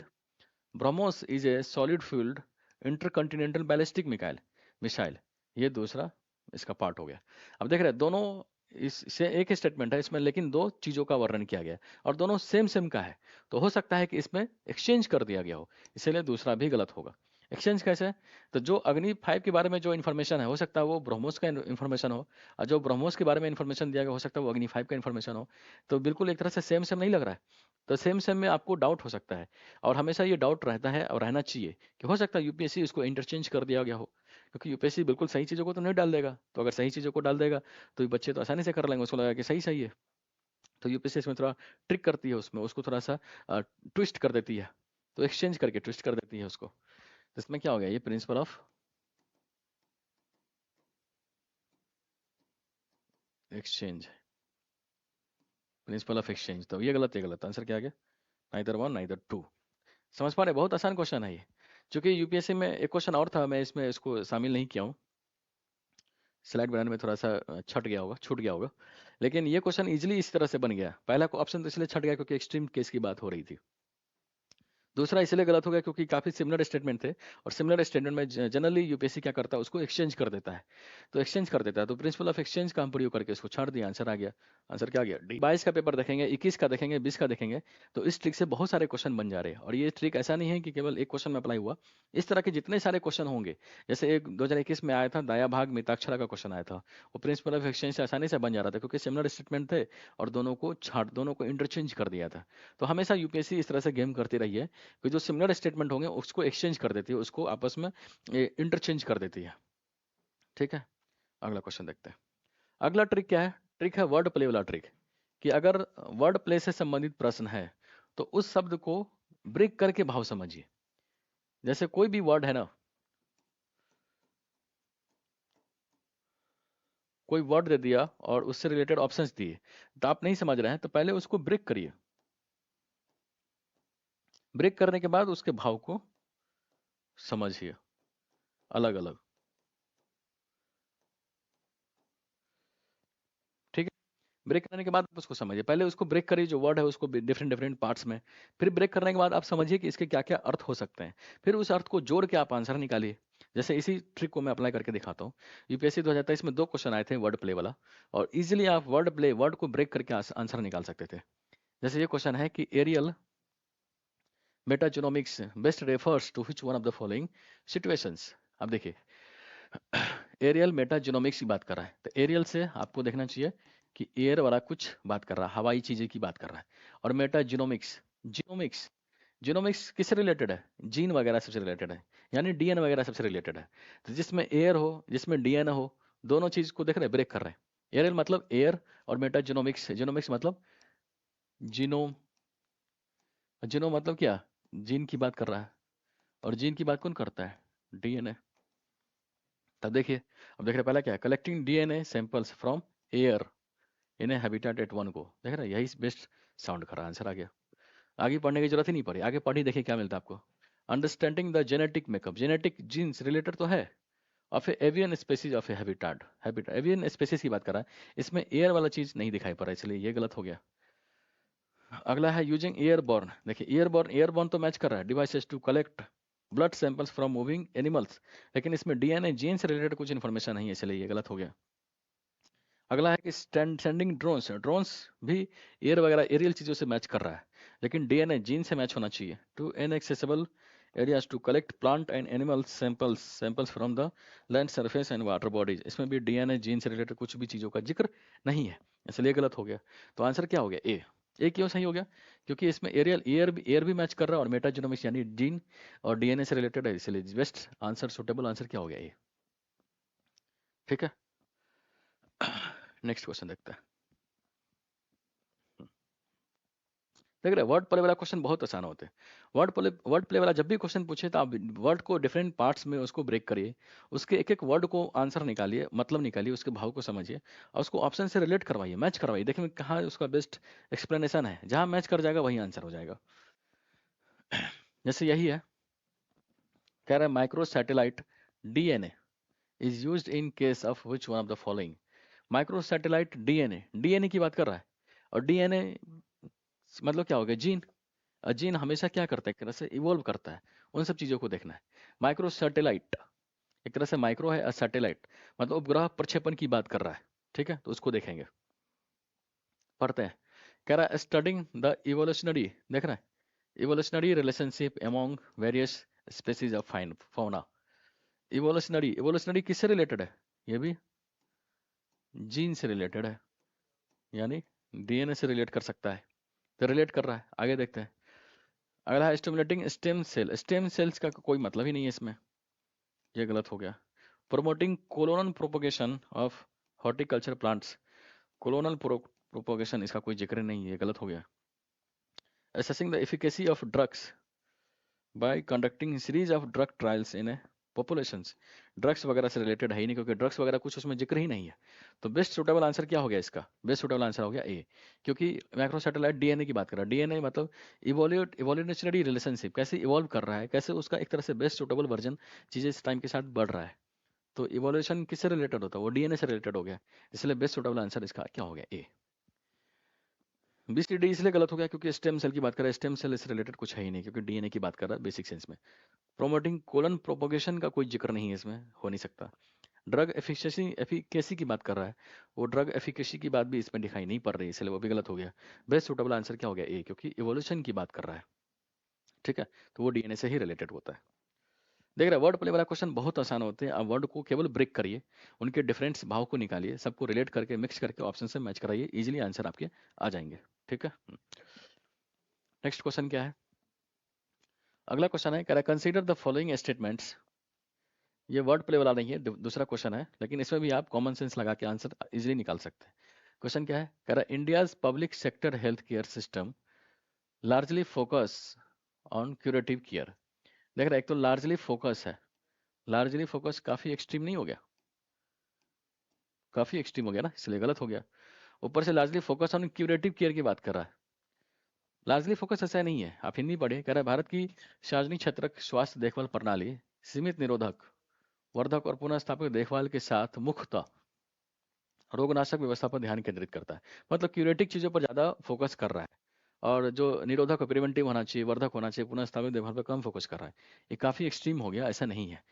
BrahMos is a solid fuelled intercontinental ballistic missile missile, ये दूसरा इसका पार्ट हो गया। अब देख रहे हैं दोनों इससे एक ही स्टेटमेंट है इसमें, लेकिन दो चीजों का वर्णन किया गया और दोनों सेम सेम का है, तो हो सकता है कि इसमें एक्सचेंज कर दिया गया हो, इसीलिए दूसरा भी गलत होगा। एक्सचेंज कैसे? तो जो अग्नि 5 के बारे में जो इन्फॉर्मेशन है, हो सकता है वो ब्रह्मोस का इन्फॉर्मेशन हो, और जो ब्रह्मोस के बारे में इन्फॉर्मेशन दिया गया हो सकता है वो अग्नि 5 का इन्फॉर्मेशन हो, तो बिल्कुल एक तरह से सेम सेम नहीं लग रहा है, तो सेम सेम में आपको डाउट हो सकता है, और हमेशा ये डाउट रहता है और रहना चाहिए कि हो सकता है यूपीएससी इसको इंटरचेंज कर दिया गया हो, क्योंकि यूपीएससी बिल्कुल सही चीज़ों को तो नहीं डाल देगा, तो अगर सही चीज़ों को डाल देगा तो ये बच्चे तो आसानी से कर लेंगे, उसको लगा कि सही सही है। तो यूपीएससी इसमें थोड़ा ट्रिक करती है, उसमें उसको थोड़ा सा ट्विस्ट कर देती है, तो एक्सचेंज करके ट्विस्ट कर देती है उसको। तो इसमें क्या हो गया, ये principle of exchange, principle of exchange, तो ये गलत, ये गलत, आंसर क्या आ गया, नाइदर वन नाइदर टू। समझ पा रहे, बहुत आसान क्वेश्चन है ये। क्योंकि यूपीएससी में एक क्वेश्चन और था, मैं इसमें इसको शामिल नहीं किया हूँ, स्लाइड बनाने में थोड़ा सा छट गया होगा, छूट गया होगा, लेकिन ये क्वेश्चन इजीली इस तरह से बन गया। पहला ऑप्शन तो इसलिए छट गया क्योंकि एक्सट्रीम केस की बात हो रही थी, दूसरा इसलिए गलत हो गया क्योंकि काफी सिमिलर स्टेटमेंट थे, और सिमिलर स्टेटमेंट में जनरली यूपीएससी क्या करता है, उसको एक्सचेंज कर देता है। तो एक्सचेंज कर देता है, तो प्रिंसिपल ऑफ एक्सचेंज का हम प्रयोग करके इसको छाड़ दिया, आंसर आ गया। आंसर क्या आ गया, डी। 22 का पेपर देखेंगे, 21 का देखेंगे, 20 का देखेंगे, तो इस ट्रिक से बहुत सारे क्वेश्चन बन जा रहे हैं। और ये ट्रिक ऐसा नहीं है कि केवल एक क्वेश्चन में अप्लाई हुआ, इस तरह के जितने सारे क्वेश्चन होंगे, जैसे एक 2021 में आया था दाया भाग मिताक्षरा का क्वेश्चन आया था, वो प्रिंसिपल ऑफ एक्सचेंज से आसानी से बन जा रहा था क्योंकि सिमिलर स्टेटमेंट थे और दोनों को इंटरचेंज कर दिया था। तो हमेशा यूपीएससी इस तरह से गेम करती रही है कि जो सिमिलर स्टेटमेंट होंगे उसको एक्सचेंज कर देती है, उसको आपस में इंटरचेंज कर देती है। ठीक है, अगला क्वेश्चन देखते हैं। अगला ट्रिक क्या है, ट्रिक है वर्ड प्ले वाला ट्रिक, कि अगर वर्ड प्ले से संबंधित प्रश्न है तो उस शब्द को ब्रेक करके भाव समझिए। जैसे कोई भी वर्ड है ना, कोई वर्ड दे दिया और उससे रिलेटेड ऑप्शंस दिए, तो आप नहीं समझ रहे हैं तो पहले उसको ब्रेक करिए, ब्रेक करने के बाद उसके भाव को समझिए अलग अलग। ठीक है, ब्रेक करने के बाद आप उसको समझिए, पहले उसको ब्रेक करिए जो वर्ड है उसको डिफरेंट डिफरेंट पार्ट्स में, फिर ब्रेक करने के बाद आप समझिए कि इसके क्या क्या अर्थ हो सकते हैं, फिर उस अर्थ को जोड़ के आप आंसर निकालिए। जैसे इसी ट्रिक को मैं अप्लाई करके दिखाता हूँ। यूपीएससी 2023 में 2 क्वेश्चन आए थे वर्ड प्ले वाला, और इजीली आप वर्ड को ब्रेक करके आंसर निकाल सकते थे। जैसे ये क्वेश्चन है कि aerial metagenomics best refers to which one of the following situations. अब देखिए, एरियल मेटाजोनोमिक्स की बात कर रहा है, तो एरियल से आपको देखना चाहिए कि एयर वाला कुछ बात कर रहा है, हवाई चीजें की बात कर रहा है। और मेटाजोनोमिक्स, जीनोमिक्स, जीनोमिक्स किससे रिलेटेड है, जीन वगैरह सबसे रिलेटेड है, यानी डीएन वगैरह सबसे रिलेटेड है। तो जिसमें एयर हो, जिसमें डीएन हो, दोनों चीज को देख रहे हैं, ब्रेक कर रहे हैं। एरियल मतलब एयर, और मेटाजोनोमिक्स, जीनोमिक्स मतलब जीनोम, जीनोम मतलब क्या, जीन की बात कर रहा है, और जीन की बात कौन करता है, डीएनए। तब देखिए, अब देख रहे पहला क्या है, collecting DNA samples from air in a habitat at one को, देख रहे हैं, यही बेस्ट साउंड कर रहा है, आंसर आ गया। आगे पढ़ने की जरूरत ही नहीं पड़ी, आगे पढ़ी देखिए क्या मिलता है आपको। Understanding the genetic makeup, genetic genes related तो है, और फिर avian species of a habitat, habit avian species की बात कर रहा है, इसमें एयर वाला चीज नहीं दिखाई पड़ रहा है, इसलिए ये गलत हो गया। अगला है यूजिंग एयरबॉर्न, देखिए एयरबॉर्न, एयरबॉर्न तो मैच कर रहा है, devices to collect blood samples from moving animals, लेकिन इसमें डीएनए जीन से रिलेटेड कुछ इन्फॉर्मेशन नहीं है, इसलिए ये गलत हो गया। अगला है कि सेंडिंग ड्रोन्स, ड्रोन्स भी एयर वगैरह एरियल चीजों से मैच कर रहा है, लेकिन डीएनए जीन से मैच होना चाहिए। To inaccessible areas to collect plant and animal samples from the land surface and water bodies, इसमें भी डीएनए जीन से रिलेटेड कुछ भी चीजों का जिक्र नहीं है, इसलिए गलत हो गया। तो आंसर क्या हो गया, ए। ए क्यों सही हो गया, क्योंकि इसमें एयर भी मैच कर रहा है, और मेटाजेनोमिक्स यानी जीन और डीएनए से रिलेटेड है, इसलिए बेस्ट आंसर, सुटेबल आंसर क्या हो गया, ए। ठीक है, नेक्स्ट क्वेश्चन देखते हैं। देख रहे, वर्ड प्ले वाला क्वेश्चन बहुत आसान होते हैं। वर्ड प्ले वाला जब भी क्वेश्चन पूछे तो आप वर्ड को डिफरेंट पार्ट्स में उसको ब्रेक करिए, उसके एक एक वर्ड को आंसर निकालिए, मतलब निकालिए, उसके भाव को समझिए, और उसको ऑप्शन से रिलेट करवाइए, मैच करवाइए, देखिए कहाँ उसका बेस्ट एक्सप्लेनेशन है, जहाँ मैच कर जाएगा वही आंसर हो जाएगा। जैसे यही है, कह रहा है micro satellite DNA is used in case of which one of the following. Micro satellite DNA, DNA की बात कर रहा है, और डीएनए मतलब क्या हो गया, जीन। जीन हमेशा क्या करता है, एक तरह से इवॉल्व करता है, उन सब चीजों को देखना है। माइक्रो सैटेलाइट, एक तरह से माइक्रो है, सैटेलाइट मतलब उपग्रह प्रक्षेपण की बात कर रहा है। ठीक है, तो उसको देखेंगे, पढ़ते हैं। कह रहा है स्टडिंग द इवोल्यूशनरी, देख रहा है, evolutionary relationship among various species of fine fauna. Evolutionary, evolutionary किससे रिलेटेड है, ये भी जीन से रिलेटेड है, यानी डीएनए से रिलेट कर सकता है, तो रिलेट कर रहा है, आगे देखते हैं। अगला है stimulating stem cell, stem cells का कोई मतलब ही नहीं है इसमें, ये गलत हो गया। promoting colonial propagation of horticulture plants. colonial propagation इसका कोई जिक्र नहीं है, गलत हो गया. Assessing the efficacy of drugs by conducting series of drug trials in a populations. Drugs वगैरह से रिलेटेड है ही नहीं, क्योंकि ड्रग्स वगैरह कुछ उसमें जिक्र ही नहीं है. तो बेस्ट सुटेबल आंसर क्या हो गया इसका? बेस्ट सुटेबल आंसर हो गया ए, क्योंकि मैक्रो सैटेलाइट डीएनए की बात कर रहा है. डीएनए मतलब इवोल्यूशनरी रिलेशनशिप, कैसे इवॉल्व कर रहा है, कैसे उसका एक तरह से बेस्ट सुटेबल वर्जन चीजें इस टाइम के साथ बढ़ रहा है. तो इवोल्यूशन किससे रिलेटेड होता है? वो डीएनए से रिलेटेड हो गया, इसलिए बेस्ट सुटेबल आंसर इसका क्या हो गया? ए. बीसीडी इसलिए गलत हो गया क्योंकि स्टेम सेल की बात कर रहा है, स्टेम सेल से रिलेटेड कुछ है ही नहीं, क्योंकि डीएनए की बात कर रहा है बेसिक सेंस में. प्रोमोटिंग कोलन प्रोपोगेशन का कोई जिक्र नहीं है इसमें, हो नहीं सकता. ड्रग एफिकेसी की बात कर रहा है, वो ड्रग एफिकेसी की बात भी इसमें दिखाई नहीं पड़ रही, इसलिए वो भी गलत हो गया. बेस्ट सुटेबल आंसर क्या हो गया? ए, क्योंकि इवोल्यूशन की बात कर रहा है. ठीक है, तो वो डीएनए से ही रिलेटेड होता है. देख रहे, वर्ड प्ले वाला क्वेश्चन बहुत आसान होते हैं. आप वर्ड को केवल ब्रेक करिए, उनके डिफरेंट भाव को निकालिए, सबको रिलेट करके मिक्स करके ऑप्शन से मैच कराइए, इजीली आंसर आपके आ जाएंगे. ठीक है. नेक्स्ट क्वेश्चन क्या है? अगला क्वेश्चन है, कह रहा है कंसीडर द फॉलोइंग स्टेटमेंट्स. ये वर्ड प्ले वाला नहीं है, दूसरा क्वेश्चन है, लेकिन इसमें भी आप कॉमन सेंस लगा के आंसर इजीली निकाल सकते हैं. क्वेश्चन क्या है? कह रहा है India's public sector health care system largely focus on curative care. देख रहा है, एक तो लार्जली फोकस है, लार्जली फोकस काफी एक्सट्रीम नहीं हो गया? काफी एक्सट्रीम हो गया ना, इसलिए गलत हो गया. ऊपर से largely focus on curative care की बात कर रहा है. लार्जली फोकस ऐसा नहीं है, आप हिंदी पढ़िए. कह रहा है भारत की सार्वजनिक क्षेत्रक स्वास्थ्य देखभाल प्रणाली सीमित निरोधक, वर्धक और पुनः स्थापित देखभाल के साथ मुख्यतः रोगनाशक व्यवस्था पर ध्यान केंद्रित करता है. मतलब क्यूरेटिव चीजों पर ज्यादा फोकस कर रहा है, और जो निरोधक और प्रिवेंटिव होना चाहिए, वर्धक होना चाहिए, पुनः स्थापित देखभाल पर कम फोकस कर रहा है. ये काफी एक्सट्रीम हो गया, ऐसा नहीं है.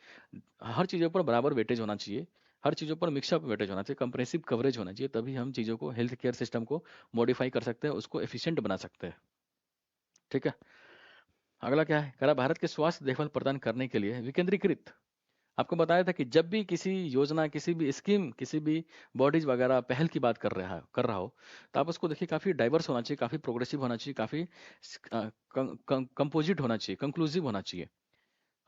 हर चीजों पर बराबर वेटेज होना चाहिए, हर चीजों पर मिक्सअप वेटेज होना चाहिए, कंप्रेसिव कवरेज होना चाहिए, तभी हम चीजों को, हेल्थ केयर सिस्टम को मॉडिफाई कर सकते हैं, उसको एफिशिएंट बना सकते हैं. ठीक है. अगला क्या है? कह रहा भारत के स्वास्थ्य देखभाल प्रदान करने के लिए विकेंद्रीकृत. आपको बताया था कि जब भी किसी योजना, किसी भी स्कीम, किसी भी बॉडीज वगैरह पहल की बात कर रहा हो, तो आप उसको देखिए, काफी डाइवर्स होना चाहिए, काफी प्रोग्रेसिव होना चाहिए, काफी कंपोजिट होना चाहिए, कंक्लूसिव होना चाहिए.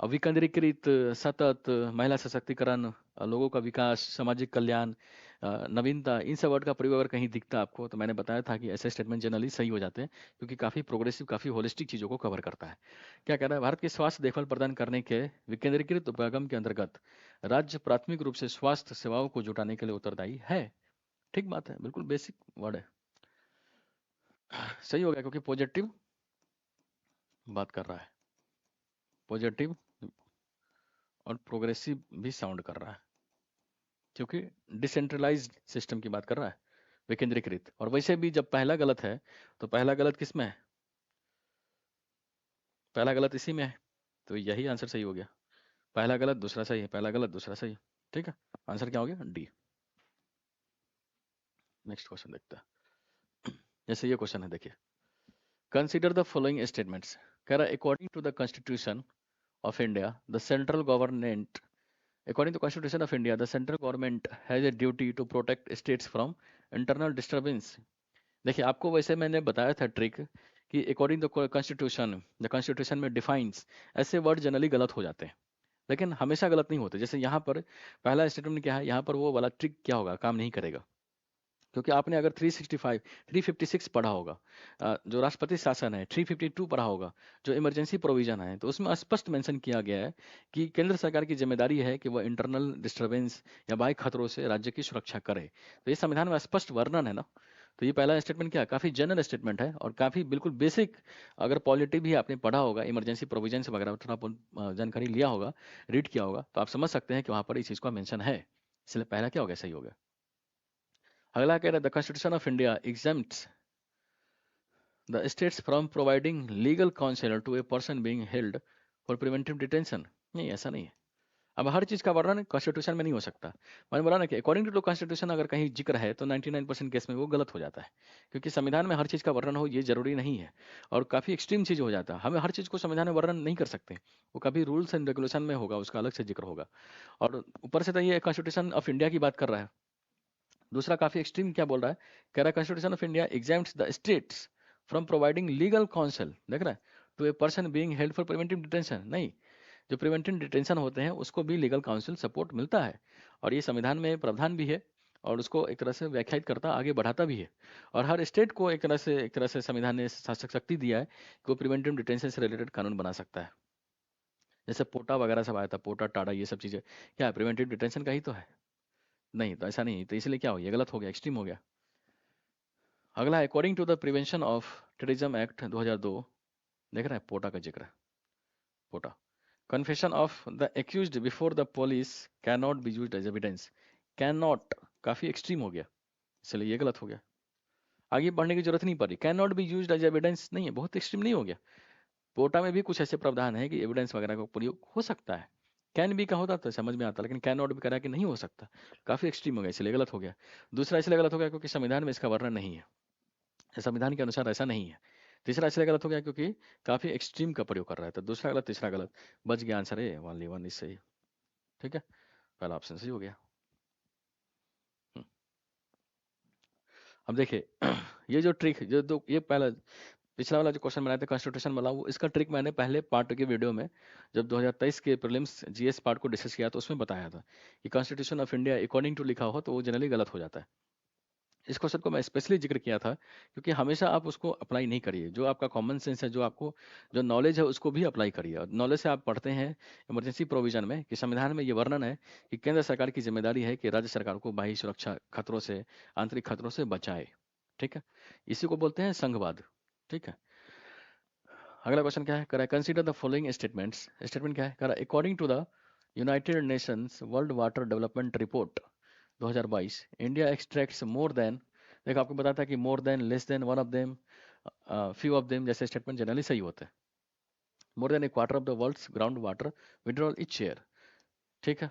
विकेंद्रीकृत, सतत, महिला सशक्तिकरण, लोगों का विकास, सामाजिक कल्याण, नवीनता, इन सब वर्ड का प्रयोग अगर कहीं दिखता आपको, तो मैंने बताया था कि ऐसे स्टेटमेंट जनरली सही हो जाते हैं, क्योंकि काफी प्रोग्रेसिव, काफी होलिस्टिक चीजों को कवर करता है. क्या कह रहा है? भारत के स्वास्थ्य देखभाल प्रदान करने के विकेंद्रीकृत उपक्रम के अंतर्गत राज्य प्राथमिक रूप से स्वास्थ्य सेवाओं को जुटाने के लिए उत्तरदायी है. ठीक बात है, बिल्कुल बेसिक वर्ड है. सही हो गया, क्योंकि पॉजिटिव बात कर रहा है, पॉजिटिव और प्रोग्रेसिव भी साउंड कर रहा है, क्योंकि डिसेंट्रलाइज्ड सिस्टम की बात कर रहा है, विकेंद्रीकृत. और वैसे भी जब पहला गलत है, तो पहला गलत किस में है? पहला गलत इसी में है, तो यही आंसर सही हो गया. पहला गलत दूसरा सही है, पहला गलत दूसरा सही. ठीक है, आंसर क्या हो गया? डी. नेक्स्ट क्वेश्चन देखते हैं. जैसे ये क्वेश्चन है, देखिए, कंसीडर द फॉलोइंग स्टेटमेंट्स. कह रहा है according to the constitution of India the central government, according to constitution of India, the central government has a duty to protect states from internal disturbance. देखिए, आपको वैसे मैंने बताया था ट्रिक कि according to constitution, the constitution में defines, ऐसे word generally गलत हो जाते हैं, लेकिन हमेशा गलत नहीं होते. जैसे यहाँ पर पहला स्टेटमेंट क्या है, यहाँ पर वो वाला ट्रिक क्या होगा, काम नहीं करेगा, क्योंकि आपने अगर 365, 356 पढ़ा होगा, जो राष्ट्रपति शासन है, 352 पढ़ा होगा, जो इमरजेंसी प्रोविजन है, तो उसमें स्पष्ट मेंशन किया गया है कि केंद्र सरकार की जिम्मेदारी है कि वह इंटरनल डिस्टरबेंस या बाह्य खतरों से राज्य की सुरक्षा करे. तो ये संविधान में स्पष्ट वर्णन है ना. तो ये पहला स्टेटमेंट क्या है, काफी जनरल स्टेटमेंट है, और काफी बिल्कुल बेसिक. अगर पॉलिटी भी आपने पढ़ा होगा, इमरजेंसी प्रोविजन वगैरह थोड़ा बहुत जानकारी लिया होगा, रीड किया होगा, तो आप समझ सकते हैं कि वहां पर इस चीज का मेंशन है. इसलिए पहला क्या हो गया? सही हो गया. अगला कह रहा है the constitution of India exempts the states from providing legal counsel to a person being held for preventive detention. नहीं, ऐसा नहीं है. अब हर चीज का वर्णन कॉन्स्टिट्यूशन में नहीं हो सकता. मैंने बोला ना कि अकॉर्डिंग टू कॉन्स्टिट्यूशन अगर कहीं जिक्र है, तो 99% केस में वो गलत हो जाता है, क्योंकि संविधान में हर चीज का वर्णन हो ये जरूरी नहीं है, और काफी एक्सट्रीम चीज हो जाता है. हमें हर चीज को संविधान में वर्णन नहीं कर सकते, वो कभी रूल्स एंड रेगुलेशन में होगा, उसका अलग से जिक्र होगा. और ऊपर से तो ये कॉन्स्टिट्यूशन ऑफ इंडिया की बात कर रहा है. दूसरा काफी एक्सट्रीम क्या बोल रहा है, कह रहा है constitution of India exempts the states from providing legal counsel, देख रहा है, to a person being held for preventive detention. नहीं, जो प्रिवेंटिव डिटेंशन होते हैं उसको भी लीगल काउंसिल सपोर्ट मिलता है, और ये संविधान में प्रावधान भी है, और उसको एक तरह से व्याख्यायित करता, आगे बढ़ाता भी है। और हर स्टेट को एक तरह से संविधान ने शासक शक्ति दिया है कि वो प्रिवेंटिव डिटेंशन से रिलेटेड कानून बना सकता है। जैसे पोटा वगैरह सब आया था, पोटा टाटा ये सब चीज़ें क्या है, प्रिवेंटिव डिटेंशन का ही तो है। नहीं तो ऐसा नहीं, तो इसलिए क्या हो गया, गलत हो गया, एक्सट्रीम हो गया। अगला, according to the prevention of terrorism act 2002, देख रहे हैं पोटा का जिक्र है। POTA, confession of the accused before the police can not be used as evidence. Can not काफी एक्सट्रीम हो गया, इसलिए ये गलत हो गया, आगे बढ़ने की जरूरत नहीं पड़ी। Can not be used as evidence नहीं है, बहुत एक्सट्रीम नहीं हो गया। पोटा में भी कुछ ऐसे प्रावधान है कि एविडेंस वगैरह का प्रयोग हो सकता है। कैन बी का होता तो समझ में आता, लेकिन कैन नॉट भी करा कि नहीं हो सकता, काफी एक्सट्रीम हो गया, इसलिए गलत हो गया। दूसरा इसलिए गलत हो गया क्योंकि संविधान में इसका वर्णन नहीं है, संविधान के अनुसार ऐसा नहीं है। तीसरा इसलिए गलत हो गया क्योंकि काफी एक्सट्रीम का प्रयोग कर रहा है। तो दूसरा गलत, तीसरा गलत, बच गया आंसर है ओनली वन इज सही। ठीक है, पहला ऑप्शन सही हो गया। हम्म, अब देखिए ये जो ट्रिक जो दो, ये पहला पिछला वाला जो क्वेश्चन बनाया था कॉन्स्टिट्यूशन वाला, वो इसका ट्रिक मैंने पहले पार्ट के वीडियो में जब 2023 के प्रीलिम्स जीएस पार्ट को डिस्कस किया तो उसमें बताया था कि constitution of India according to लिखा हो तो वो जनरली गलत हो जाता है। इस क्वेश्चन को मैं स्पेशली जिक्र किया था क्योंकि हमेशा आप उसको अप्लाई नहीं करिए, जो आपका कॉमन सेंस है, जो आपको जो नॉलेज है उसको भी अप्लाई करिए। और नॉलेज से आप पढ़ते हैं इमरजेंसी प्रोविजन में कि संविधान में ये वर्णन है कि केंद्र सरकार की जिम्मेदारी है कि राज्य सरकार को बाह्य सुरक्षा खतरों से, आंतरिक खतरों से बचाए। ठीक है, इसी को बोलते हैं संघवाद। ठीक है, अगला क्वेश्चन क्या है, करा consider the following statements. Statement क्या है, करा according to the United Nations World Water Development Report 2022 India extracts more than, देखो आपको बताता है कि more than, less than, one of them, few of them जैसे स्टेटमेंट जनरली सही होते हैं। More than a quarter of the world's ground water withdrawal each year. ठीक है,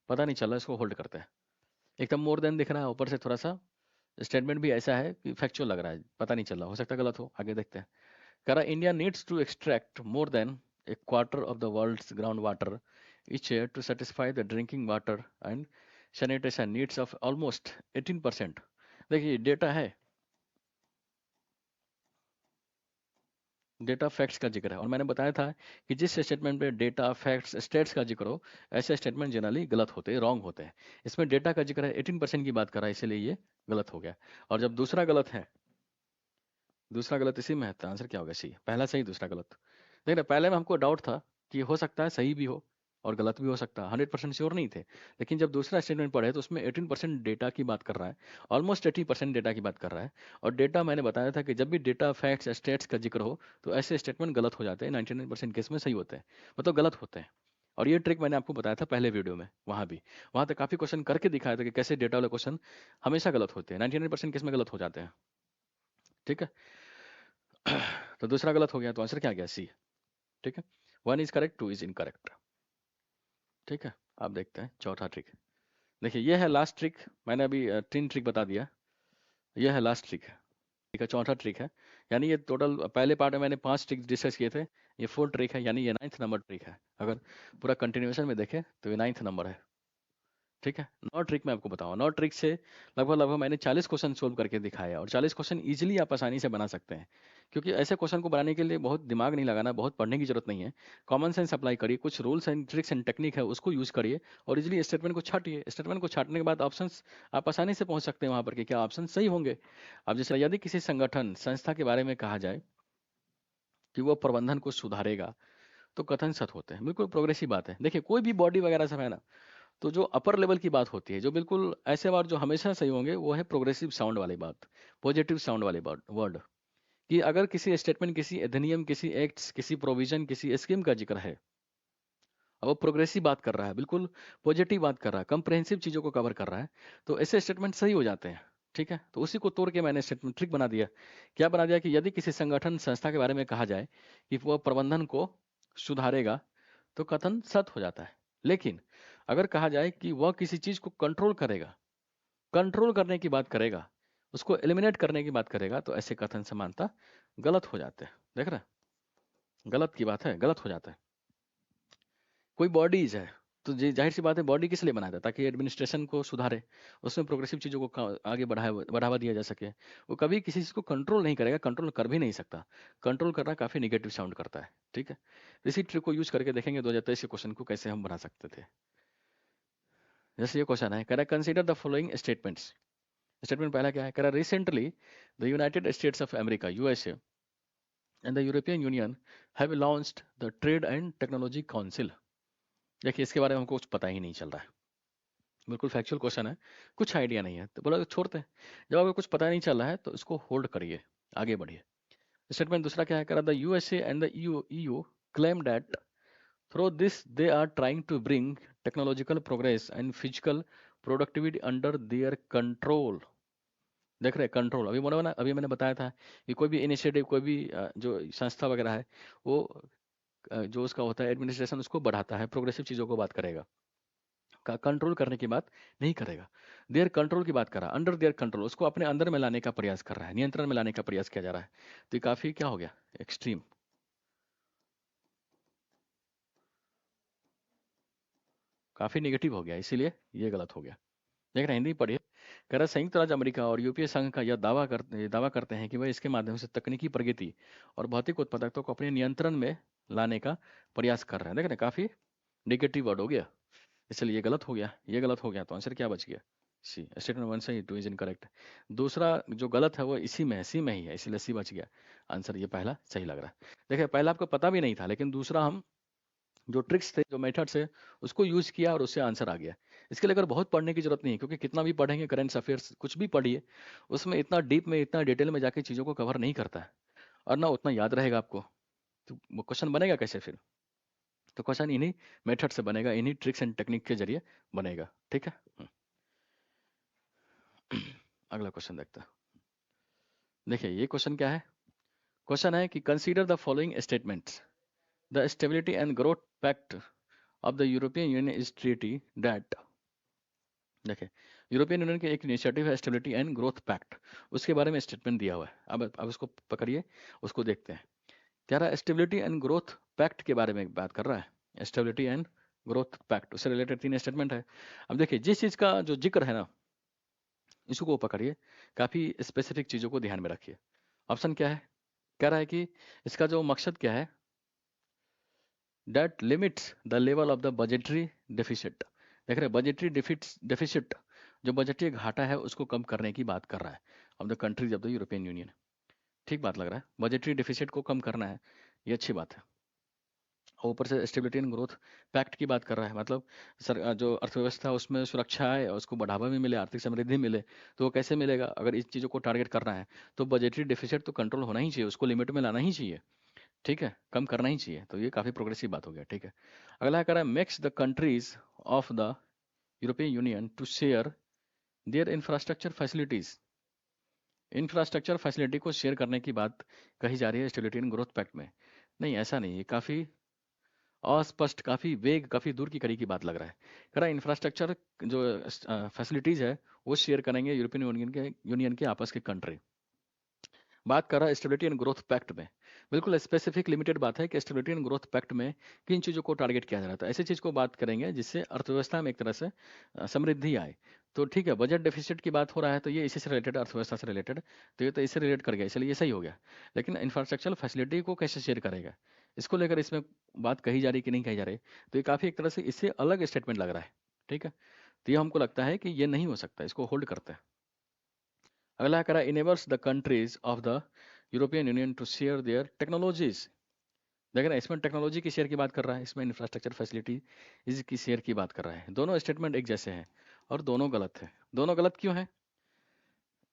पता नहीं चल रहा, इसको होल्ड करते हैं। एकदम मोर देन दिख रहा है ऊपर से, थोड़ा सा स्टेटमेंट भी ऐसा है कि फैक्चुअल लग रहा है, पता नहीं चल रहा, हो सकता है गलत हो, आगे देखते हैं। कह रहा India needs to extract more than a quarter of the world's ground water each year to satisfy the drinking water and sanitation needs of almost 18%। देखिए डेटा है, डेटा फैक्ट्स का जिक्र है, और मैंने बताया था कि जिस स्टेटमेंट पे डेटा फैक्ट्स स्टेट्स का जिक्र हो, ऐसे स्टेटमेंट जनरली गलत होते हैं, रॉन्ग होते हैं। इसमें डेटा का जिक्र है, 18% की बात कर रहा है, इसलिए ये गलत हो गया। और जब दूसरा गलत है, दूसरा गलत इसी में है, तो आंसर क्या होगा, सी। पहला सही, दूसरा गलत। देखिए पहले में हमको डाउट था कि हो सकता है सही भी हो और गलत भी हो सकता है, 100% श्योर नहीं थे। लेकिन जब दूसरा स्टेटमेंट पढ़े तो उसमें 18% डेटा की बात कर रहा है, ऑलमोस्ट 80% डेटा की बात कर रहा है। और डेटा मैंने बताया था कि जब भी डेटा फैक्ट्स स्टेट्स का जिक्र हो तो ऐसे स्टेटमेंट गलत हो जाते हैं, 99% केस में सही होते हैं, मतलब गलत होते हैं। और ये ट्रिक मैंने आपको बताया था पहले वीडियो में, वहाँ भी, वहाँ तक काफ़ी क्वेश्चन करके दिखाया था कि कैसे डेटा वाले क्वेश्चन हमेशा गलत होते हैं, 99% केस में गलत हो जाते हैं। ठीक है, तो दूसरा गलत हो गया, तो आंसर क्या गया, सी। ठीक है, 1 इज करेक्ट, 2 इज इनकरेक्ट। ठीक है, आप देखते हैं चौथा ट्रिक। देखिए ये है लास्ट ट्रिक, मैंने अभी 3 ट्रिक बता दिया, ये है लास्ट ट्रिक है। ठीक है, चौथा ट्रिक है, यानी ये टोटल पहले पार्ट में मैंने 5 ट्रिक डिस्कस किए थे, ये 4 ट्रिक है, यानी ये 9th नंबर ट्रिक है। अगर पूरा कंटिन्यूएशन में देखें तो ये 9th नंबर है। ठीक है, 9 ट्रिक मैं आपको बताऊँ, 9 ट्रिक से लगभग लगभग मैंने 40 क्वेश्चन सोल्व करके दिखाया, और 40 क्वेश्चन इजीली आप आसानी से बना सकते हैं, क्योंकि ऐसे क्वेश्चन को बनाने के लिए बहुत दिमाग नहीं लगाना, बहुत पढ़ने की जरूरत नहीं है। कॉमन सेंस अप्लाई करिए, कुछ rules and tricks and technique है उसको यूज करिए, और इजीली स्टेटमेंट को छाटिए। स्टेटमेंट को छाटने के बाद ऑप्शन आप आसानी से पहुंच सकते हैं वहां पर कि क्या ऑप्शन सही होंगे। अब जैसे यदि किसी संगठन संस्था के बारे में कहा जाए कि वो प्रबंधन को सुधारेगा तो कथन सत होते हैं, बिल्कुल प्रोग्रेसिव बात है। देखिए कोई भी बॉडी वगैरह सब है ना, तो जो अपर लेवल की बात होती है, जो बिल्कुल ऐसे वर्ड जो हमेशा सही होंगे, वो है प्रोग्रेसिव साउंड वाली बात, पॉजिटिव साउंड वाले वर्ड। कि अगर किसी स्टेटमेंट, किसी अधिनियम, किसी एक्ट्स, किसी प्रोविजन, किसी स्कीम का जिक्र है, अब वो प्रोग्रेसिव बात कर रहा है, बिल्कुल पॉजिटिव बात कर रहा है, कंप्रहेंसिव चीजों को कवर कर रहा है, तो ऐसे स्टेटमेंट सही हो जाते हैं। ठीक है, तो उसी को तोड़ के मैंने स्टेटमेंट ट्रिक बना दिया। क्या बना दिया कि यदि किसी संगठन संस्था के बारे में कहा जाए कि वह प्रबंधन को सुधारेगा तो कथन सत हो जाता है। लेकिन अगर कहा जाए कि वह किसी चीज को कंट्रोल करेगा, कंट्रोल करने की बात करेगा, उसको एलिमिनेट करने की बात करेगा, तो ऐसे कथन समानता गलत हो जाते हैं। देख रहे हैं, गलत की बात है, गलत हो जाता है। कोई बॉडीज है, तो जाहिर सी बात है, बॉडी किस लिए बनाया था? ताकि एडमिनिस्ट्रेशन को सुधारे, उसमें प्रोग्रेसिव चीज़ों को आगे बढ़ावा दिया जा सके। वो कभी किसी चीज़ को कंट्रोल नहीं करेगा, कंट्रोल कर भी नहीं सकता। कंट्रोल करना काफ़ी निगेटिव साउंड करता है, ठीक है। इसी ट्रिक को यूज करके देखेंगे 2023 के क्वेश्चन को कैसे हम बना सकते थे। जैसे ये क्वेश्चन है, कह रहा consider the following statements. Statement पहला क्या है? कह रहा recently the United states of America USA and the European union have launched the trade and technology council. देखिए, इसके बारे में हमको कुछ पता ही नहीं चल रहा है, बिल्कुल फैक्चुअल क्वेश्चन है, कुछ आइडिया नहीं है, तो बोला छोड़ते हैं। जब आपको कुछ पता नहीं चल रहा है तो इसको होल्ड करिए, आगे बढ़िए। स्टेटमेंट दूसरा क्या है? कह रहा the USA and the EU claim that through this they are trying to bring technological progress and physical productivity under their control. देख रहे कंट्रोल, अभी मैंने बताया था कि कोई भी इनिशिएटिव, कोई भी जो संस्था वगैरह है, वो जो उसका होता है एडमिनिस्ट्रेशन, उसको बढ़ाता है, प्रोग्रेसिव चीज़ों को बात करेगा, कंट्रोल करने की बात नहीं करेगा। देयर कंट्रोल की बात कर रहा है, अंडर देयर कंट्रोल, उसको अपने अंदर में लाने का प्रयास कर रहा है, नियंत्रण में लाने का प्रयास किया जा रहा है। तो ये काफी क्या हो गया, एक्सट्रीम, काफी नेगेटिव हो गया, इसीलिए ये गलत हो गया। देख रहे हैं, हिंदी पढ़िए। कह रहा संयुक्त राज्य अमेरिका और यूपीए संघ का यह दावा करते हैं कि वह इसके माध्यम से तकनीकी प्रगति और भौतिक उत्पादकता को अपने नियंत्रण में लाने का प्रयास कर रहे हैं। देख रहे हैं, काफी नेगेटिव वर्ड हो गया, इसलिए ये गलत हो गया, ये गलत हो गया, तो आंसर क्या बच गया? सी। स्टेटमेंट वन से टू इज इनकरेक्ट। दूसरा जो गलत है वो इसी में है, सी में ही है, इसलिए सी बच गया। आंसर ये पहला सही लग रहा है। देखिए, पहला आपको पता भी नहीं था, लेकिन दूसरा हम जो ट्रिक्स थे, जो मेथड्स है, उसको यूज किया और उससे आंसर आ गया। इसके लिए अगर बहुत पढ़ने की जरूरत नहीं है, क्योंकि कितना भी पढ़ेंगे, करंट अफेयर्स कुछ भी पढ़िए, उसमें इतना डीप में, इतना डिटेल में जाके चीज़ों को कवर नहीं करता है, और ना उतना याद रहेगा आपको। तो वो क्वेश्चन बनेगा कैसे फिर? तो क्वेश्चन इन्हीं मेथड से बनेगा, इन्हीं ट्रिक्स एंड टेक्निक के जरिए बनेगा, ठीक है। अगला क्वेश्चन देखते हैं। देखिए, ये क्वेश्चन क्या है? क्वेश्चन है कि consider the following statements. The stability and growth pact of the European Union is treaty that. देखिए, यूरोपियन यूनियन के एक इनिशिएटिव है स्टेबिलिटी एंड ग्रोथ पैक्ट, उसके बारे में स्टेटमेंट दिया हुआ है। अब इसको पकड़िए, उसको देखते हैं। क्या रहा? स्टेबिलिटी एंड ग्रोथ पैक्ट के बारे में बात कर रहा है, स्टेबिलिटी एंड ग्रोथ पैक्ट, उससे रिलेटेड 3 स्टेटमेंट है। अब देखिए, जिस चीज़ का जो जिक्र है ना, इसको पकड़िए, काफ़ी स्पेसिफिक चीज़ों को ध्यान में रखिए। ऑप्शन क्या है? कह रहा है कि इसका जो मकसद क्या है, that limits the level of the budgetary deficit. देख रहे, बजटरी डेफिसिट, जो बजटीय घाटा है, उसको कम करने की बात कर रहा है, of the countries of the European union. ठीक बात लग रहा है, बजटरी डेफिसिट को कम करना है, ये अच्छी बात है। और ऊपर से स्टेबिलिटी एंड ग्रोथ पैक्ट की बात कर रहा है, मतलब जो अर्थव्यवस्था है उसमें सुरक्षा है, और उसको बढ़ावा भी मिले, आर्थिक समृद्धि मिले। तो वो कैसे मिलेगा? अगर इस चीज़ों को टारगेट करना है, तो बजटरी डेफिसिट तो कंट्रोल होना ही चाहिए, उसको लिमिट में लाना ही चाहिए, ठीक है, कम करना ही चाहिए। तो ये काफ़ी प्रोग्रेसिव बात हो गया, ठीक है। अगला कह रहा है makes the countries of the European Union to share their infrastructure facilities. Infrastructure facility को शेयर करने की बात कही जा रही है स्टेबिलिटी एंड ग्रोथ पैक्ट में। नहीं, ऐसा नहीं, ये काफ़ी अस्पष्ट, काफ़ी वेग, काफ़ी दूर की कड़ी की बात लग रहा है। कह रहा है इंफ्रास्ट्रक्चर जो फैसिलिटीज़ है, वो शेयर करेंगे यूरोपियन यूनियन के आपस के कंट्री। बात कर रहा है स्टेबिलिटी एंड ग्रोथ पैक्ट में, बिल्कुल स्पेसिफिक लिमिटेड बात है कि स्टेबिलिटी एंड ग्रोथ पैक्ट में किन चीज़ों को टारगेट किया जा रहा था। ऐसी चीज़ को बात करेंगे जिससे अर्थव्यवस्था में एक तरह से समृद्धि आए। तो ठीक है, बजट डेफिसिट की बात हो रहा है, तो ये इसी से रिलेटेड, अर्थव्यवस्था से रिलेटेड, तो ये तो इससे रिलेट कर गया, इसलिए ये सही हो गया। लेकिन इंफ्रास्ट्रक्चर फैसिलिटी को कैसे शेयर करेगा, इसको लेकर इसमें बात कही जा रही कि नहीं कही जा रही, तो ये काफ़ी एक तरह से इससे अलग स्टेटमेंट लग रहा है, ठीक है। तो ये हमको लगता है कि ये नहीं हो सकता, इसको होल्ड करते हैं। अगला करा enables the countries of the European Union to share their technologies. देख रहे हैं, इसमें टेक्नोलॉजी की शेयर की बात कर रहा है, इसमें इंफ्रास्ट्रक्चर फैसिलिटी इसकी शेयर की बात कर रहा है। दोनों स्टेटमेंट एक जैसे हैं और दोनों गलत है। दोनों गलत क्यों है?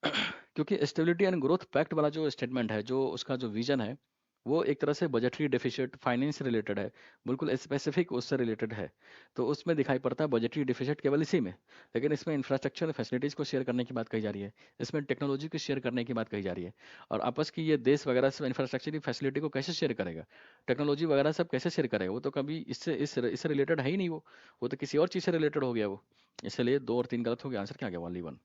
क्योंकि स्टेबिलिटी एंड ग्रोथ पैक्ट वाला जो स्टेटमेंट है, जो उसका जो विजन है, वो एक तरह से बजटरी डेफिसिट, फाइनेंस से रिलेटेड है, बिल्कुल स्पेसिफिक उससे रिलेटेड है। तो उसमें दिखाई पड़ता है बजटरी डेफिसिट केवल इसी में। लेकिन इसमें इंफ्रास्ट्रक्चर फैसिलिटीज़ को शेयर करने की बात कही जा रही है, इसमें टेक्नोलॉजी को शेयर करने की बात कही जा रही है। और आपस की ये देश वगैरह सब इंफ्रास्ट्रक्चर की फैसिलिटी को कैसे शेयर करेगा, टेक्नोलॉजी वगैरह सब कैसे शेयर करेगा? वो तो कभी इससे रिलेटेड है ही नहीं, वो तो किसी और चीज़ से रिलेटेड हो गया वो। इसलिए 2 और 3 गलत हो गया, आंसर क्या आ गया? ओनली 1।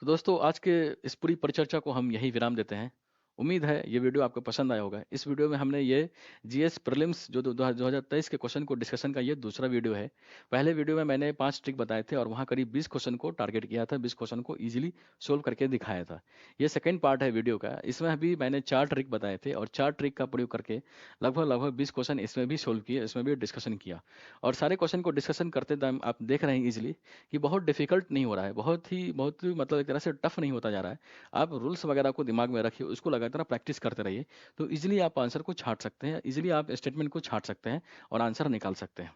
तो दोस्तों, आज के इस पूरी परिचर्चा को हम यही विराम देते हैं। उम्मीद है ये वीडियो आपको पसंद आया होगा। इस वीडियो में हमने ये जीएस प्रीलिम्स जो 2023 के क्वेश्चन को डिस्कशन का ये दूसरा वीडियो है। पहले वीडियो में मैंने 5 ट्रिक बताए थे और वहाँ करीब 20 क्वेश्चन को टारगेट किया था, 20 क्वेश्चन को ईजिली सोल्व करके दिखाया था। ये सेकंड पार्ट है वीडियो का। इसमें अभी मैंने 4 ट्रिक बताए थे और 4 ट्रिक का प्रयोग करके लगभग 20 क्वेश्चन इसमें भी सोल्व किए, इसमें भी डिस्कशन किया। और सारे क्वेश्चन को डिस्कशन करते टाइम आप देख रहे हैं ईजिली कि बहुत डिफिकल्ट नहीं हो रहा है, बहुत ही मतलब एक तरह से टफ नहीं होता जा रहा है। आप रूल्स वगैरह को दिमाग में रखिए, उसको लगातार प्रैक्टिस करते रहिए, तो इजीली आप आंसर को छांट सकते हैं, इजीली आप स्टेटमेंट को छांट सकते हैं और आंसर निकाल सकते हैं।